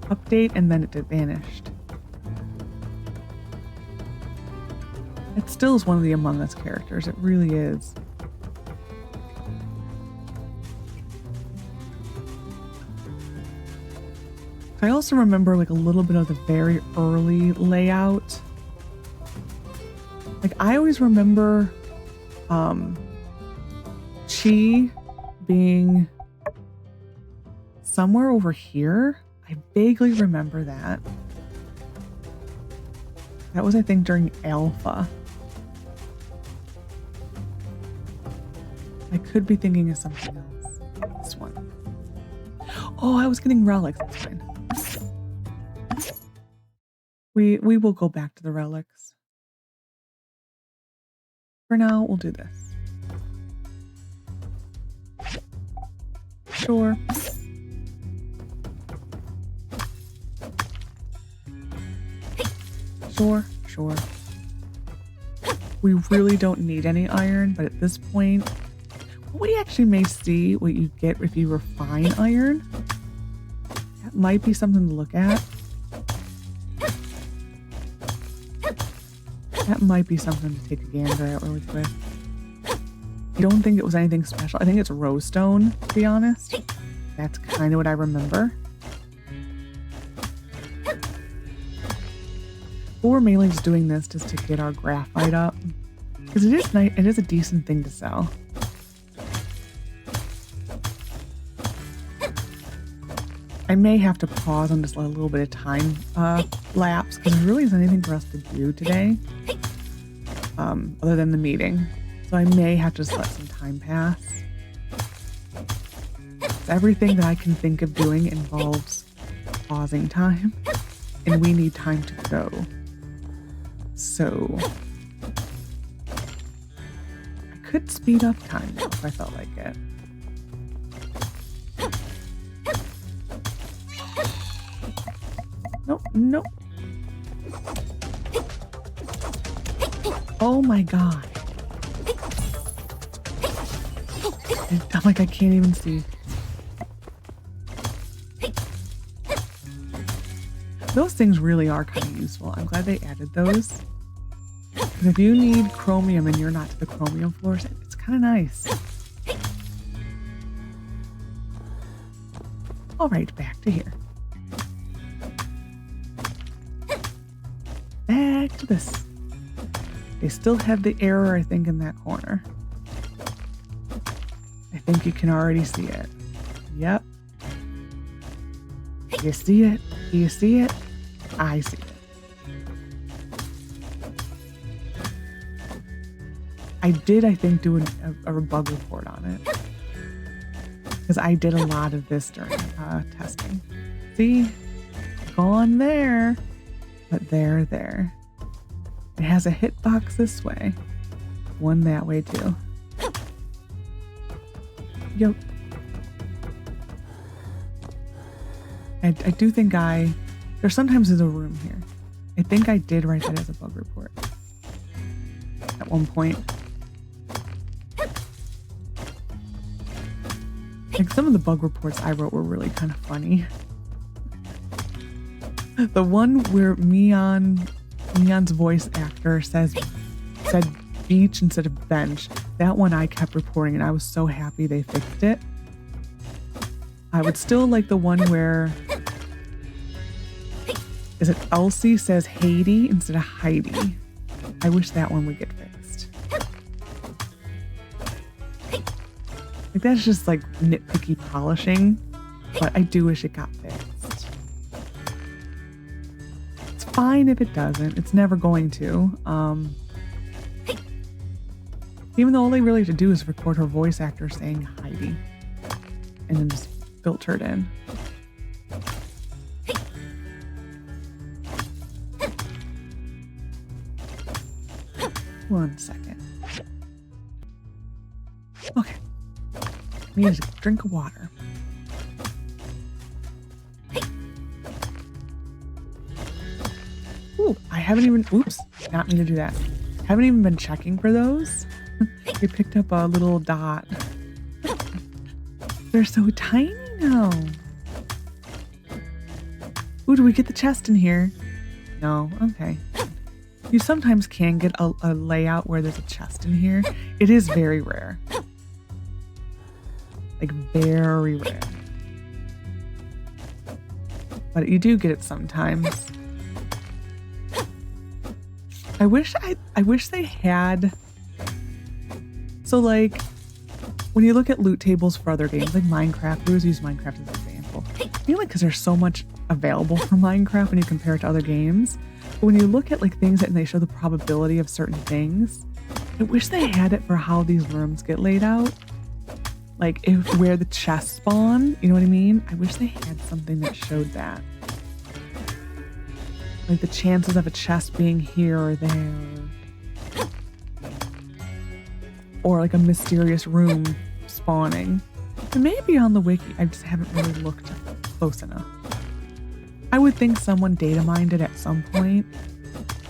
update, and then it vanished. It still is one of the Among Us characters. It really is. I also remember like a little bit of the very early layout. Like I always remember Chi being somewhere over here. I vaguely remember that. That was, I think, during Alpha. I could be thinking of something else. This one. Oh, I was getting relics. That's fine. We will go back to the relics. For now, we'll do this. Sure. Sure. We really don't need any iron, but at this point, what we actually may see what you get if you refine iron. That might be something to look at. That might be something to take a gander at really quick. I don't think it was anything special. I think it's rose stone, to be honest. That's kind of what I remember. But we're mainly just doing this just to get our graphite up. Because it is nice, it is a decent thing to sell. I may have to pause and just let a little bit of time lapse because there really isn't anything for us to do today other than the meeting. So I may have to just let some time pass. Everything that I can think of doing involves pausing time, and we need time to go. So I could speed up time now if I felt like it. Nope. Oh my god. I'm like, I can't even see. Those things really are kind of useful. I'm glad they added those. And if you need chromium and you're not to the chromium floors, it's kind of nice. All right, back to here. Back to this. They still have the error, I think, in that corner. I think you can already see it. Yep. You see it? Do you see it? I see it. I did, I think, do a bug report on it. Because I did a lot of this during testing. See? Gone there. But there. It has a hitbox this way. One that way, too. Yep. I do think I There sometimes is a room here. I think I did write that as a bug report at one point. Like some of the bug reports I wrote were really kind of funny. The one where Neon's voice actor said beach instead of bench. That one I kept reporting and I was so happy they fixed it. I would still like the one where is it Elsie says Haiti instead of Heidi. I wish that one would get fixed. Like that's just like nitpicky polishing, but I do wish it got fixed. It's fine if it doesn't. It's never going to. Even though all they really have to do is record her voice actor saying Heidi and then just filter it in. One second. Okay. I need a drink of water. Ooh, I haven't even, oops, not mean to do that. Haven't even been checking for those. We picked up a little dot. They're so tiny now. Ooh, do we get the chest in here? No, okay. You sometimes can get a layout where there's a chest in here. It is very rare. Like very rare. But you do get it sometimes. I wish they had. So like when you look at loot tables for other games like Minecraft, we always use Minecraft as an example. Mainly because there's so much available for Minecraft when you compare it to other games. But when you look at like things and they show the probability of certain things, I wish they had it for how these rooms get laid out. Like if where the chests spawn, you know what I mean? I wish they had something that showed that. Like the chances of a chest being here or there. Or like a mysterious room spawning. It may be on the wiki, I just haven't really looked close enough. I would think someone data mined it at some point.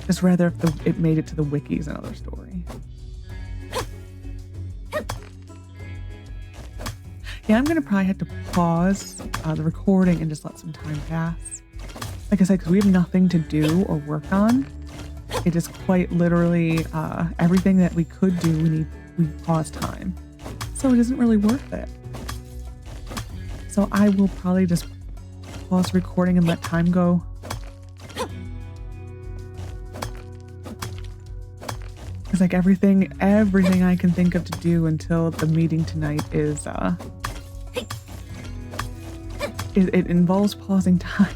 Just rather if it made it to the wiki is another story. Yeah, I'm gonna probably have to pause the recording and just let some time pass. Like I said, because we have nothing to do or work on. It is quite literally everything that we could do, we pause time. So it isn't really worth it. So I will probably just pause recording and let time go. It's like everything I can think of to do until the meeting tonight is it involves pausing time.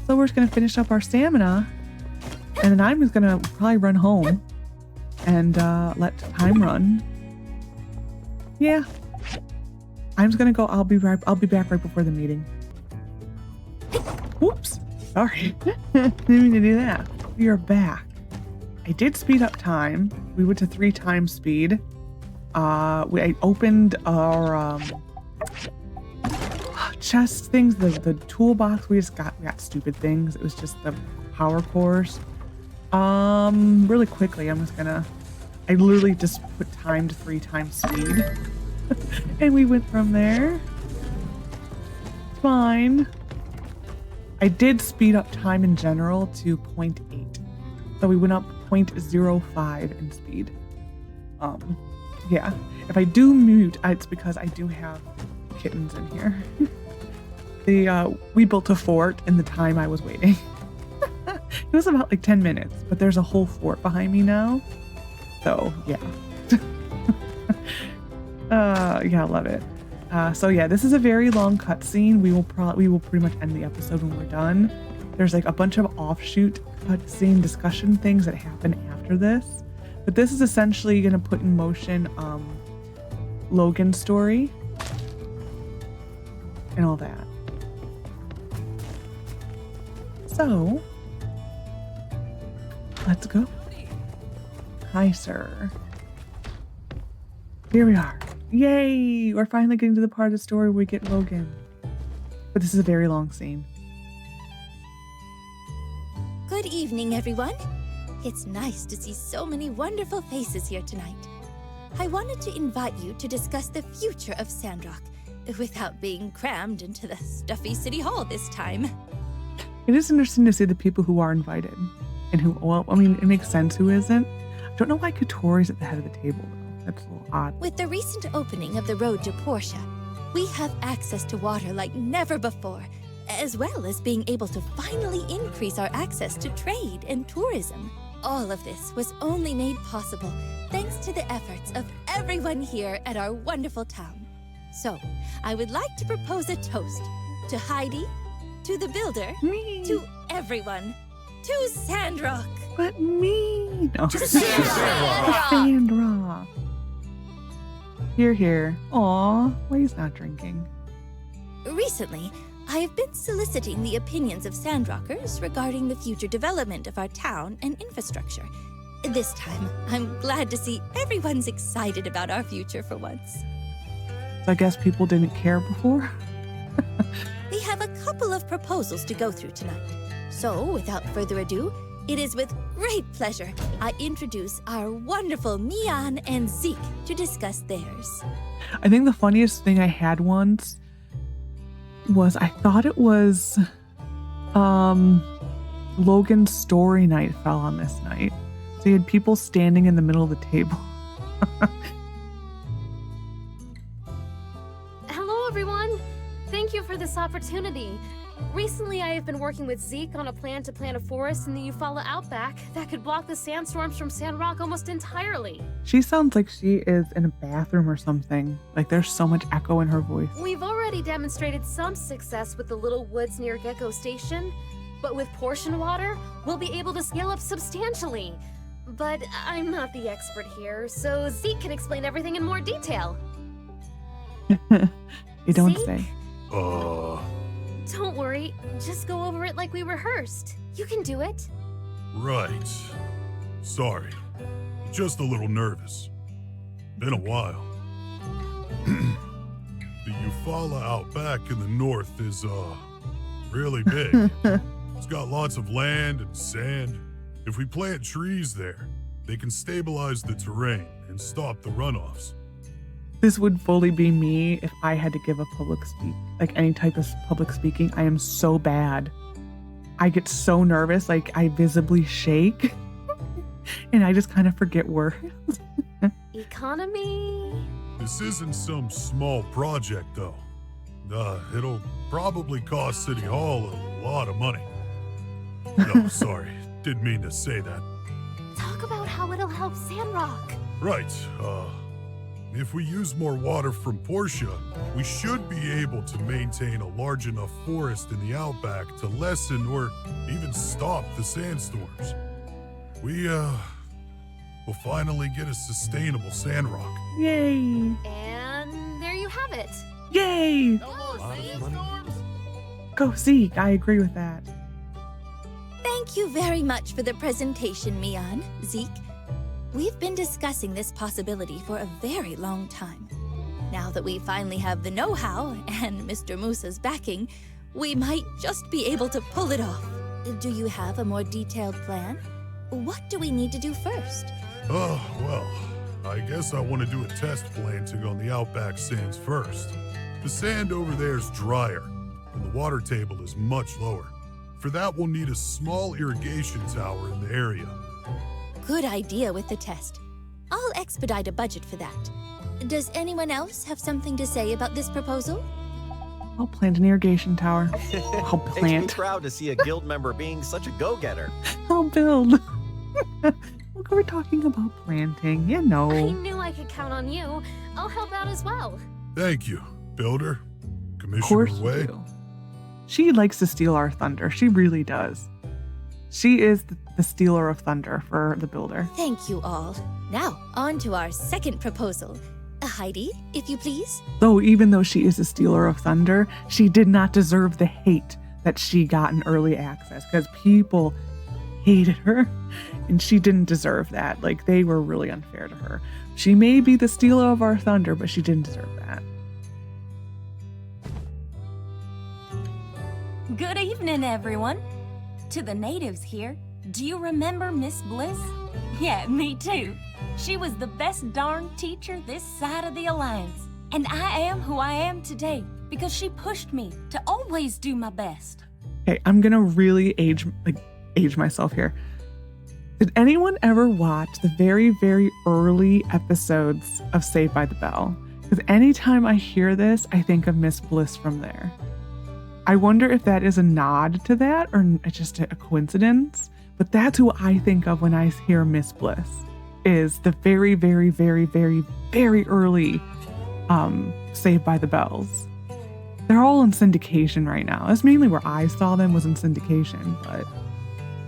So we're just gonna finish up our stamina, and then I'm just gonna probably run home and let time run. Yeah, I'm just gonna go. I'll be back right before the meeting. Whoops, sorry, didn't mean to do that. We are back. I did speed up time. We went to 3 times speed. I opened our chest things, the toolbox. We got stupid things. It was just the power cores. Really quickly, I literally just put time to 3 times speed. And we went from there. Fine. I did speed up time in general to 0.8. So we went up 0.05 in speed. Yeah. If I do mute, it's because I do have kittens in here. We built a fort in the time I was waiting. It was about like 10 minutes, but there's a whole fort behind me now. So yeah. Yeah, I love it. So yeah, this is a very long cutscene. We will pretty much end the episode when we're done. There's like a bunch of offshoot cutscene discussion things that happen after this, but this is essentially going to put in motion Logan's story and all that. So let's go. Hi, sir. Here we are. Yay! We're finally getting to the part of the story where we get Logan. But this is a very long scene. Good evening, everyone. It's nice to see so many wonderful faces here tonight. I wanted to invite you to discuss the future of Sandrock without being crammed into the stuffy city hall this time. It is interesting to see the people who are invited. And who, well, I mean, it makes sense who isn't. I don't know why Catori's at the head of the table, though. That's a little odd. With the recent opening of the road to Portia, we have access to water like never before, as well as being able to finally increase our access to trade and tourism. All of this was only made possible thanks to the efforts of everyone here at our wonderful town. So, I would like to propose a toast to Heidi, to the builder, Me. to everyone, to Sandrock. But me. No. To Sandrock. Sandrock. Here. Aw, why he's not drinking. Recently, I have been soliciting the opinions of Sandrockers regarding the future development of our town and infrastructure. This time, I'm glad to see everyone's excited about our future for once. So I guess people didn't care before. We have a couple of proposals to go through tonight. So, without further ado, it is with great pleasure I introduce our wonderful Mian and Zeke to discuss theirs. I think the funniest thing I had once was I thought it was Logan's story night fell on this night. So you had people standing in the middle of the table. Hello, everyone. Thank you for this opportunity. Recently, I have been working with Zeke on a plan to plant a forest in the Eufaula Outback that could block the sandstorms from Sandrock almost entirely. She sounds like she is in a bathroom or something. Like there's so much echo in her voice. We've already demonstrated some success with the little woods near Gecko Station, but with portion water, we'll be able to scale up substantially. But I'm not the expert here, so Zeke can explain everything in more detail. You don't Zeke? say. Don't worry, just go over it like we rehearsed. You can do it. Right. Sorry. Just a little nervous. Been a while. The Eufaula Outback in the north is, really big. It's got lots of land and sand. If we plant trees there, they can stabilize the terrain and stop the runoffs. This would fully be me if I had to give a public speak. Like any type of public speaking, I am so bad. I get so nervous, like I visibly shake. And I just kind of forget words. Economy. This isn't some small project, though. It'll probably cost City Hall a lot of money. No, sorry. Didn't mean to say that. Talk about how it'll help Sandrock. Right, if we use more water from Portia, we should be able to maintain a large enough forest in the outback to lessen or even stop the sandstorms. We, will finally get a sustainable Sandrock. Yay! And there you have it. Yay! Go Zeke, I agree with that. Thank you very much for the presentation, Mian, Zeke. We've been discussing this possibility for a very long time. Now that we finally have the know-how and Mr. Musa's backing, we might just be able to pull it off. Do you have a more detailed plan? What do we need to do first? Oh, well, I guess I want to do a test planting on the outback sands first. The sand over there is drier, and the water table is much lower. For that, we'll need a small irrigation tower in the area. Good idea with the test. I'll expedite a budget for that. Does anyone else have something to say about this proposal? I'll plant an irrigation tower. I'll Makes me plant. proud to see a guild member being such a go-getter. I'll build. Look, we're talking about planting, you I know. knew I could count on you. I'll help out as well. Thank you, Builder. Of Commissioner course you Way. do. She likes to steal our thunder. She really does. She is the stealer of thunder for the builder. Thank you all. Now, on to our second proposal. Heidi, if you please. Though even though she is a stealer of thunder, she did not deserve the hate that she got in early access because people hated her, and she didn't deserve that. Like, they were really unfair to her. She may be the stealer of our thunder, but she didn't deserve that. Good evening, everyone. To the natives here, do you remember Miss Bliss? Yeah, me too. She was the best darn teacher this side of the Alliance. And I am who I am today because she pushed me to always do my best. Okay, I'm gonna really age myself here. Did anyone ever watch the very, very early episodes of Saved by the Bell? Because anytime I hear this, I think of Miss Bliss from there. I wonder if that is a nod to that or it's just a coincidence, but that's who I think of when I hear Miss Bliss, is the very, very, very, very, very early Saved by the Bells. They're all in syndication right now. That's mainly where I saw them, was in syndication, but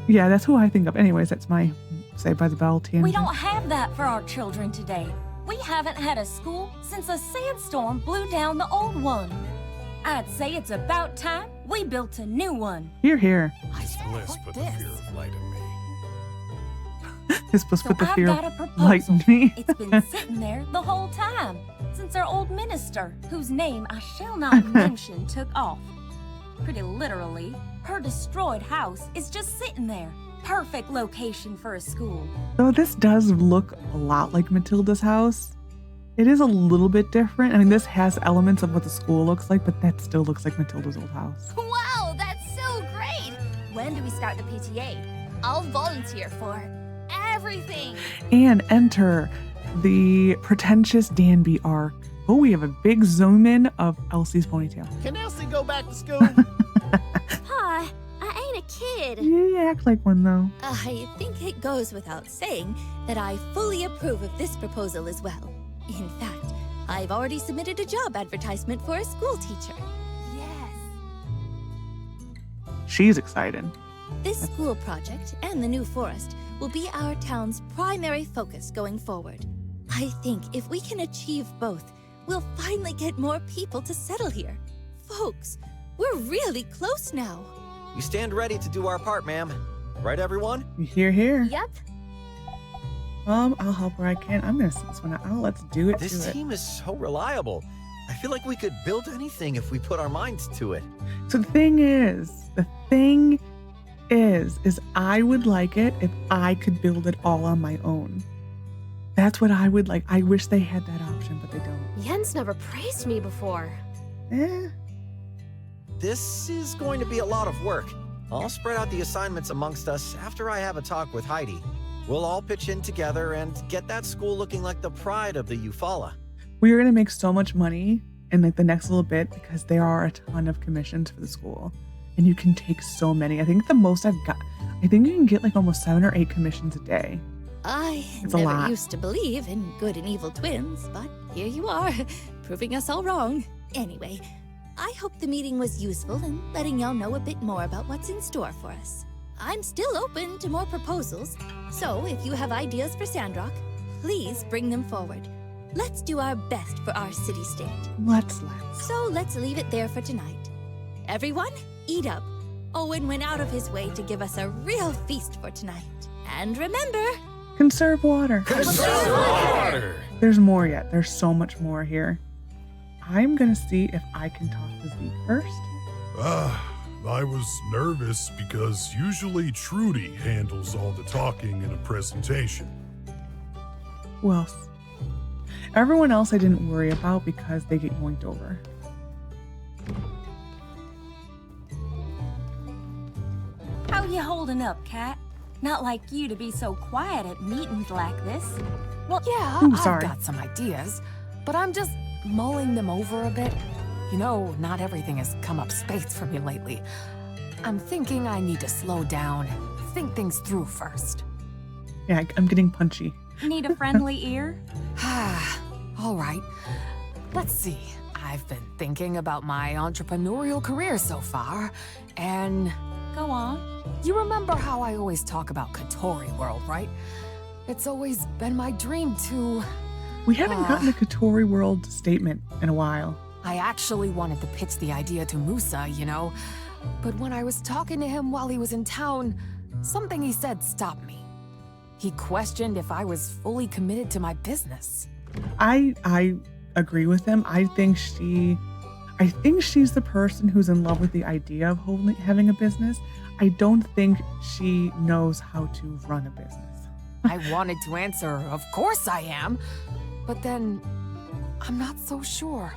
yeah, that's who I think of. Anyways, that's my Saved by the Bell tangent. We don't have that for our children today. We haven't had a school since a sandstorm blew down the old one. I'd say it's about time we built a new one. Here, here. Miss Bliss put the fear of light in me. Miss Bliss put the I've fear got a of proposal. light in me. It's been sitting there the whole time, since our old minister, whose name I shall not mention, took off. Pretty literally, her destroyed house is just sitting there. Perfect location for a school. So this does look a lot like Matilda's house. It is a little bit different. I mean, this has elements of what the school looks like, but that still looks like Matilda's old house. Wow, that's so great! When do we start the PTA? I'll volunteer for everything. And enter the pretentious Danby arc. Oh, we have a big zoom in of Elsie's ponytail. Can Elsie go back to school? Pa, I ain't a kid. You act like one, though. I think it goes without saying that I fully approve of this proposal as well. In fact, I've already submitted a job advertisement for a school teacher. Yes. She's excited. This school project and the new forest will be our town's primary focus going forward. I think if we can achieve both, we'll finally get more people to settle here. Folks, we're really close now. We stand ready to do our part, ma'am. Right, everyone? You hear here? Yep. I'll help where I can. I'm gonna see this one out. Oh, let's do it. This team is so reliable. I feel like we could build anything if we put our minds to it. So the thing is I would like it if I could build it all on my own. That's what I would like. I wish they had that option, but they don't. Jens never praised me before. This is going to be a lot of work. I'll spread out the assignments amongst us after I have a talk with Heidi. We'll all pitch in together and get that school looking like the pride of the Eufaula. We are gonna make so much money in like the next little bit because there are a ton of commissions for the school. And you can take so many. I think the most I've got, I think you can get like almost 7 or 8 commissions a day. I It's a never lot. used to believe in good and evil twins, but here you are, proving us all wrong. Anyway, I hope the meeting was useful in letting y'all know a bit more about what's in store for us. I'm still open to more proposals, so if you have ideas for Sandrock, please bring them forward. Let's do our best for our city-state. Let's. So let's leave it there for tonight. Everyone, eat up. Owen went out of his way to give us a real feast for tonight. And remember, Conserve water. Conserve water! There's more yet. There's so much more here. I'm gonna see if I can talk to Zeke first. I was nervous because usually Trudy handles all the talking in a presentation. Who else? Everyone else I didn't worry about because they get yoinked over. How you holding up, Kat? Not like you to be so quiet at meetings like this. Well, yeah, Ooh, I've sorry. got some ideas, but I'm just mulling them over a bit. You know, not everything has come up spades for me lately. I'm thinking I need to slow down, think things through first. Yeah, I'm getting punchy. Need a friendly ear? All right, let's see. I've been thinking about my entrepreneurial career so far, and Go on. you remember how I always talk about Catori World, right? It's always been my dream to... We haven't gotten a Catori World statement in a while. I actually wanted to pitch the idea to Musa, you know, but when I was talking to him while he was in town, something he said stopped me. He questioned if I was fully committed to my business. I agree with him. I think she's the person who's in love with the idea of having a business. I don't think she knows how to run a business. I wanted to answer, of course I am, but then I'm not so sure.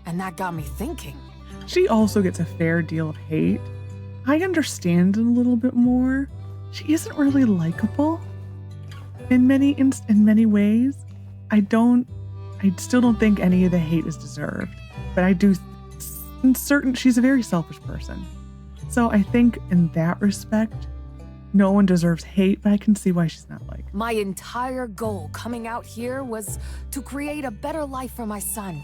And that got me thinking. She also gets a fair deal of hate. I understand it a little bit more. She isn't really likable in many ways. I still don't think any of the hate is deserved, but I do she's a very selfish person. So I think in that respect, no one deserves hate, but I can see why she's not liked. My entire goal coming out here was to create a better life for my son.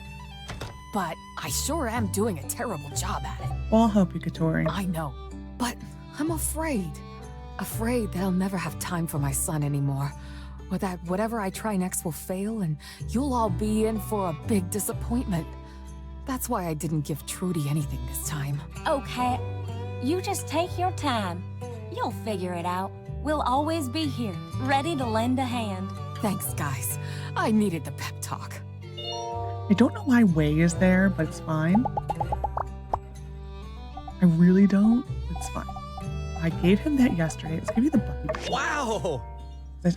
But I sure am doing a terrible job at it. Well, I'll help you, Catori. I know, but I'm afraid that I'll never have time for my son anymore. Or that whatever I try next will fail and you'll all be in for a big disappointment. That's why I didn't give Trudy anything this time. Okay, you just take your time. You'll figure it out. We'll always be here, ready to lend a hand. Thanks, guys. I needed the pep talk. I don't know why Wei is there, but it's fine. I really don't. It's fine. I gave him that yesterday. Let's give you the bucket. Wow!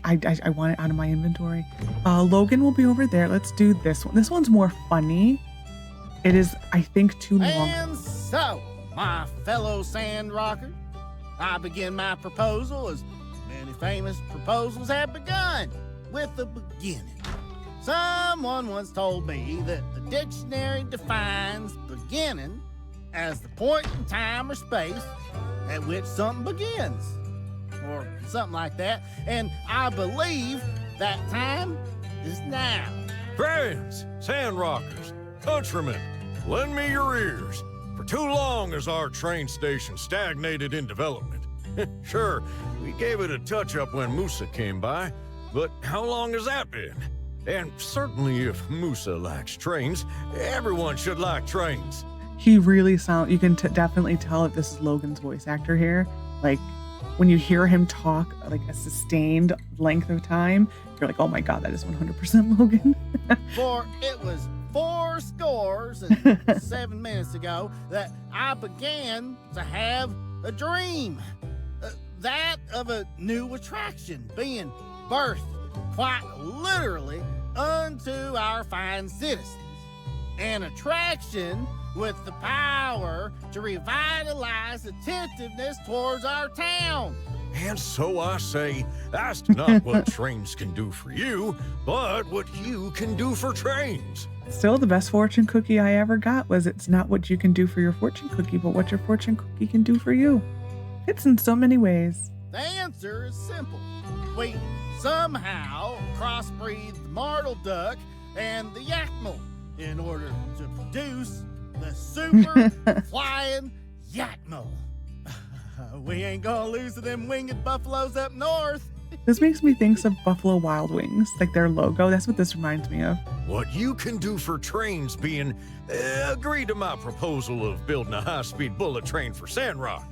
I want it out of my inventory. Logan will be over there. Let's do this one. This one's more funny. It is, I think, too long. And so, my fellow Sandrockers, I begin my proposal as many famous proposals have begun, with the beginning. Someone once told me that the dictionary defines beginning as the point in time or space at which something begins, or something like that, and I believe that time is now. Friends, Sandrockers, countrymen, lend me your ears. For too long has our train station stagnated in development. Sure, we gave it a touch-up when Musa came by, but how long has that been? And certainly if Musa likes trains, everyone should like trains. He really sounds, you can definitely tell if this is Logan's voice actor here. Like, when you hear him talk like a sustained length of time, you're like, oh my God, that is 100% Logan. For it was 7 minutes ago that I began to have a dream. That of a new attraction being birthed quite literally unto our fine citizens. An attraction with the power to revitalize attentiveness towards our town. And so I say, that's not what trains can do for you, but what you can do for trains. Still, the best fortune cookie I ever got was it's not what you can do for your fortune cookie, but what your fortune cookie can do for you. It's in so many ways. The answer is simple. We somehow crossbreed the martle duck and the yakmel in order to produce the super flying yakmel. We ain't gonna lose to them winged buffaloes up north. This makes me think of Buffalo Wild Wings, like their logo. That's what this reminds me of. What you can do for trains being, agree to my proposal of building a high-speed bullet train for Sandrock.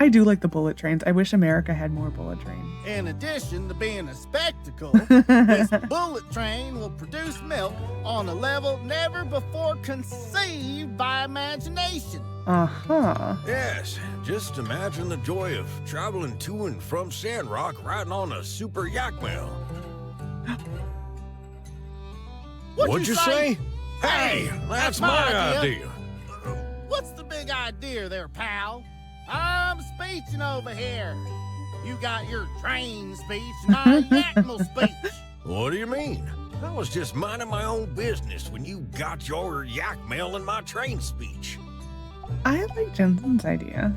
I do like the bullet trains. I wish America had more bullet trains. In addition to being a spectacle, this bullet train will produce milk on a level never before conceived by imagination. Uh-huh. Yes, just imagine the joy of traveling to and from Sandrock riding on a super yakmel. What'd you say? Hey, that's my idea. What's the big idea there, pal? I'm speeching over here. You got your train speech, my yakmel speech. What do you mean? I was just minding my own business when you got your yakmel in my train speech. I like Jensen's idea.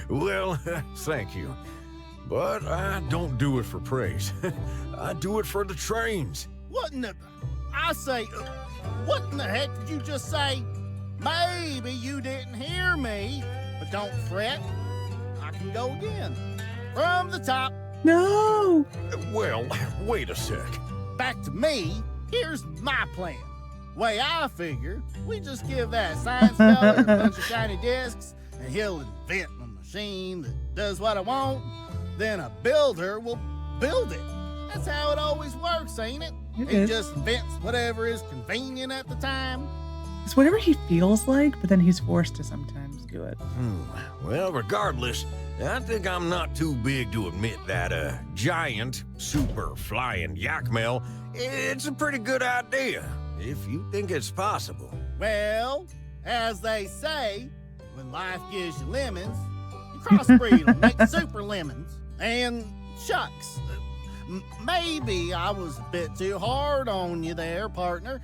Well, thank you. But I don't do it for praise. I do it for the trains. What in the... I say, what in the heck did you just say? Maybe you didn't hear me, but don't fret. I can go again. From the top. No! Well, wait a sec. Back to me. Here's my plan. Way I figure, we just give that science fella a bunch of shiny discs, and he'll invent a machine that does what I want, then a builder will build it. That's how it always works, ain't it? It He is. just invents whatever is convenient at the time. It's whatever he feels like, but then he's forced to sometimes do it. Well, regardless, I think I'm not too big to admit that a giant, super flying yakmel, it's a pretty good idea, if you think it's possible. Well, as they say, when life gives you lemons, you crossbreed them, make super lemons. And shucks, maybe I was a bit too hard on you there, partner.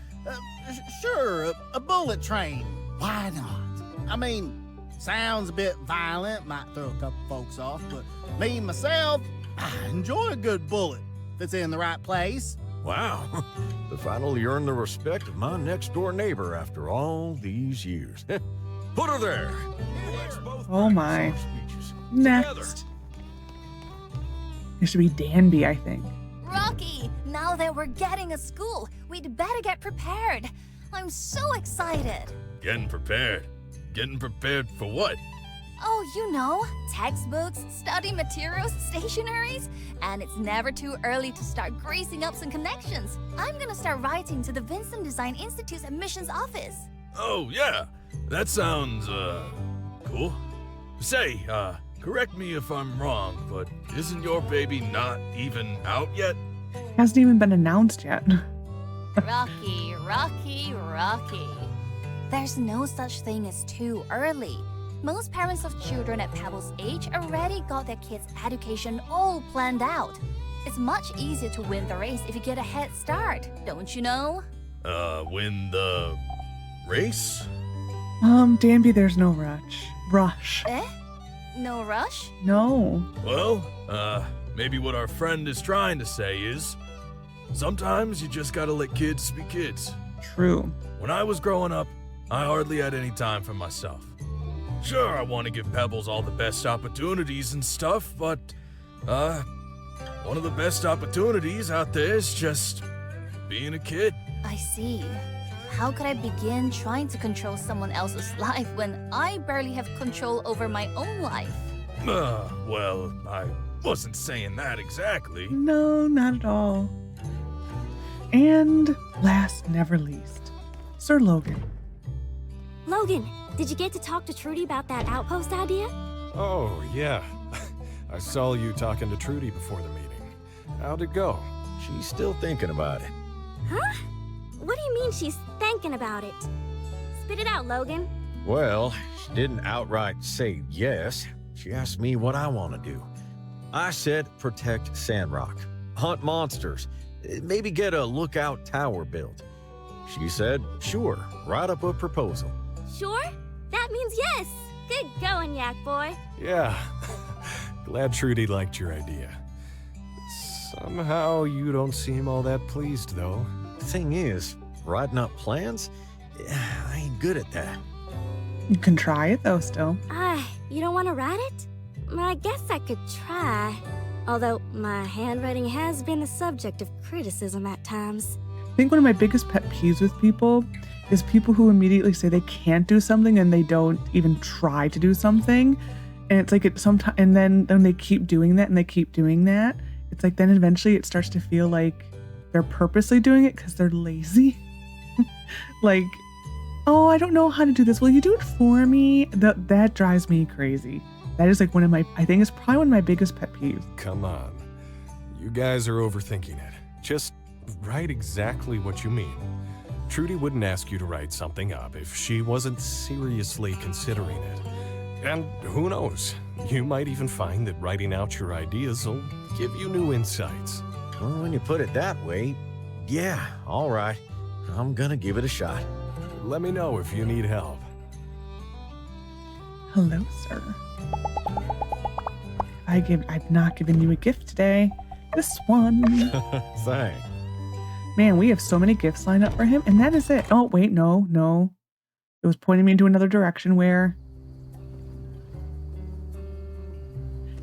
Sure, a bullet train. Why not? I mean, sounds a bit violent, might throw a couple folks off, but me, myself, I enjoy a good bullet that's in the right place. Wow, to finally earn the respect of my next-door neighbor after all these years. Put her there. Let's both Oh my. practice our speeches together. Next. It should be Danby, I think. Rocky, now that we're getting a school, we'd better get prepared. I'm so excited. Getting prepared. Getting prepared for what? Oh, you know, textbooks, study materials, stationaries, and it's never too early to start greasing up some connections. I'm gonna start writing to the Vincent Design Institute's admissions office. Oh, yeah. That sounds, cool. Say, correct me if I'm wrong, but isn't your baby not even out yet? Hasn't even been announced yet. Rocky, Rocky, Rocky. There's no such thing as too early. Most parents of children at Pebble's age already got their kids' education all planned out. It's much easier to win the race if you get a head start, don't you know? Win the race? Danby, there's no rush. Eh? No rush? No. Well, maybe what our friend is trying to say is, sometimes you just gotta let kids be kids. True. When I was growing up, I hardly had any time for myself. Sure, I want to give Pebbles all the best opportunities and stuff, but, one of the best opportunities out there is just being a kid. I see. How could I begin trying to control someone else's life when I barely have control over my own life? Well, I wasn't saying that exactly. No, not at all. And last, never least, Sir Logan. Logan, did you get to talk to Trudy about that outpost idea? Oh, yeah. I saw you talking to Trudy before the meeting. How'd it go? She's still thinking about it. Huh? What do you mean she's thinking about it? Spit it out, Logan. Well, she didn't outright say yes. She asked me what I want to do. I said protect Sandrock, hunt monsters, maybe get a lookout tower built. She said, sure, write up a proposal. Sure? That means yes. Good going, Yak Boy. Yeah. Glad Trudy liked your idea. Somehow you don't seem all that pleased, though. Thing is, writing up plans, I ain't good at that. You can try it though still. You don't want to write it? I guess I could try. Although my handwriting has been the subject of criticism at times. I think one of my biggest pet peeves with people is people who immediately say they can't do something and they don't even try to do something. And it's like and then they keep doing that and they keep doing that. It's like then eventually it starts to feel like they're purposely doing it because they're lazy. Like, oh, I don't know how to do this. Will you do it for me? That drives me crazy. That is like I think it's probably one of my biggest pet peeves. Come on. You guys are overthinking it. Just write exactly what you mean. Trudy wouldn't ask you to write something up if she wasn't seriously considering it. And who knows, you might even find that writing out your ideas will give you new insights. Well, when you put it that way, yeah, all right. I'm gonna give it a shot. Let me know if you need help. Hello, sir. I've not given you a gift today. This one. Thanks. Man, we have so many gifts lined up for him, and that is it. Oh, wait, no. It was pointing me into another direction where...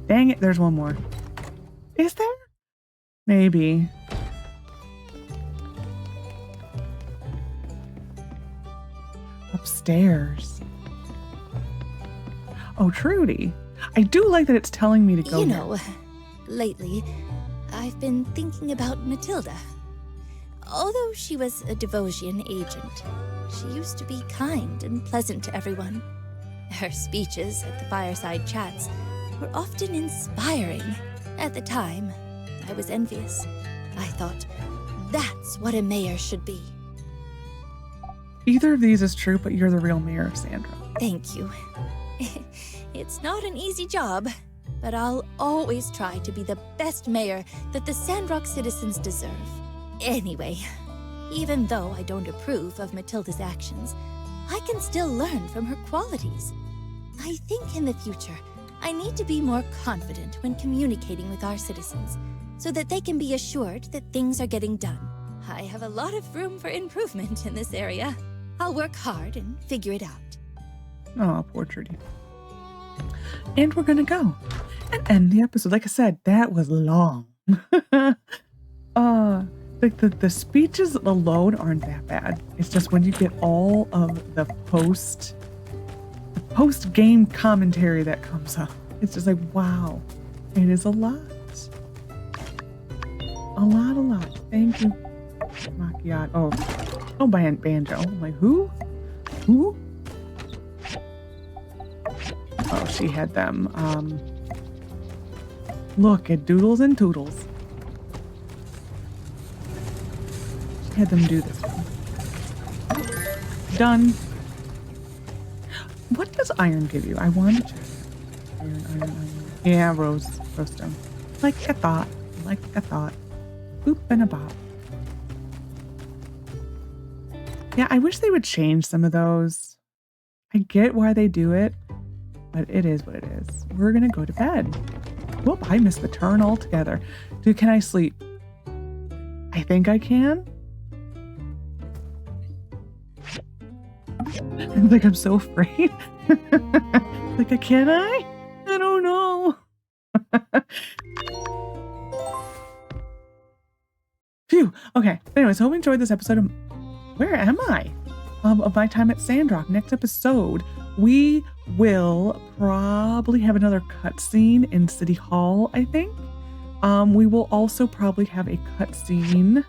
Dang it, there's one more. Is there? Maybe. Upstairs. Oh, Trudy. I do like that it's telling me to go. You know, lately, I've been thinking about Matilda. Although she was a Devosian agent, she used to be kind and pleasant to everyone. Her speeches at the fireside chats were often inspiring. At the time, I was envious. I thought, that's what a mayor should be. Either of these is true, but you're the real mayor of Sandrock. Thank you. It's not an easy job, but I'll always try to be the best mayor that the Sandrock citizens deserve. Anyway, even though I don't approve of Matilda's actions, I can still learn from her qualities. I think in the future, I need to be more confident when communicating with our citizens, so that they can be assured that things are getting done. I have a lot of room for improvement in this area. I'll work hard and figure it out. Oh, poor Trudy. And we're gonna go and end the episode. Like I said, that was long. The speeches alone aren't that bad. It's just when you get all of the post-game commentary that comes up, it's just like, wow, it is a lot. A lot. Thank you, Macchiato. Oh, Banjo. I'm like, who? Oh, she had them. Look at Doodles and Toodles. She had them do this one. Done. What does iron give you? I want to check. Iron. Yeah, rosestone. Like I thought. Boop and a bop. Yeah, I wish they would change some of those. I get why they do it, but it is what it is. We're gonna go to bed. Whoop, I missed the turn altogether. Dude, can I sleep? I think I can. I'm like, I'm so afraid. Like, can I? I don't know. Phew. Okay. Anyways, hope you enjoyed this episode of Where Am I? Of my time at Sandrock. Next episode, we will probably have another cutscene in City Hall, I think. We will also probably have a cutscene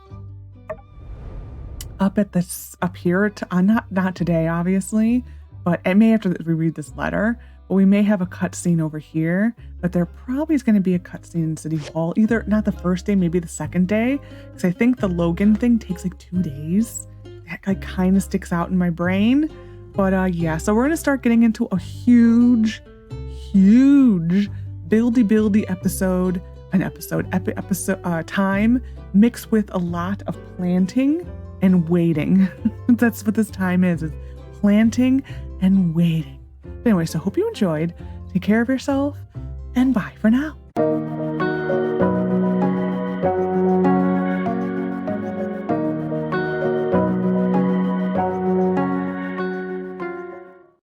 up here. Not today, obviously, but I may have to reread this letter. But we may have a cutscene over here, but there probably is going to be a cutscene in City Hall, either not the first day, maybe the second day, because I think the Logan thing takes like 2 days. That like kind of sticks out in my brain. But yeah, so we're going to start getting into a huge buildy episode time mixed with a lot of planting and waiting. That's what this time is planting and waiting. Anyway, so hope you enjoyed. Take care of yourself, and bye for now.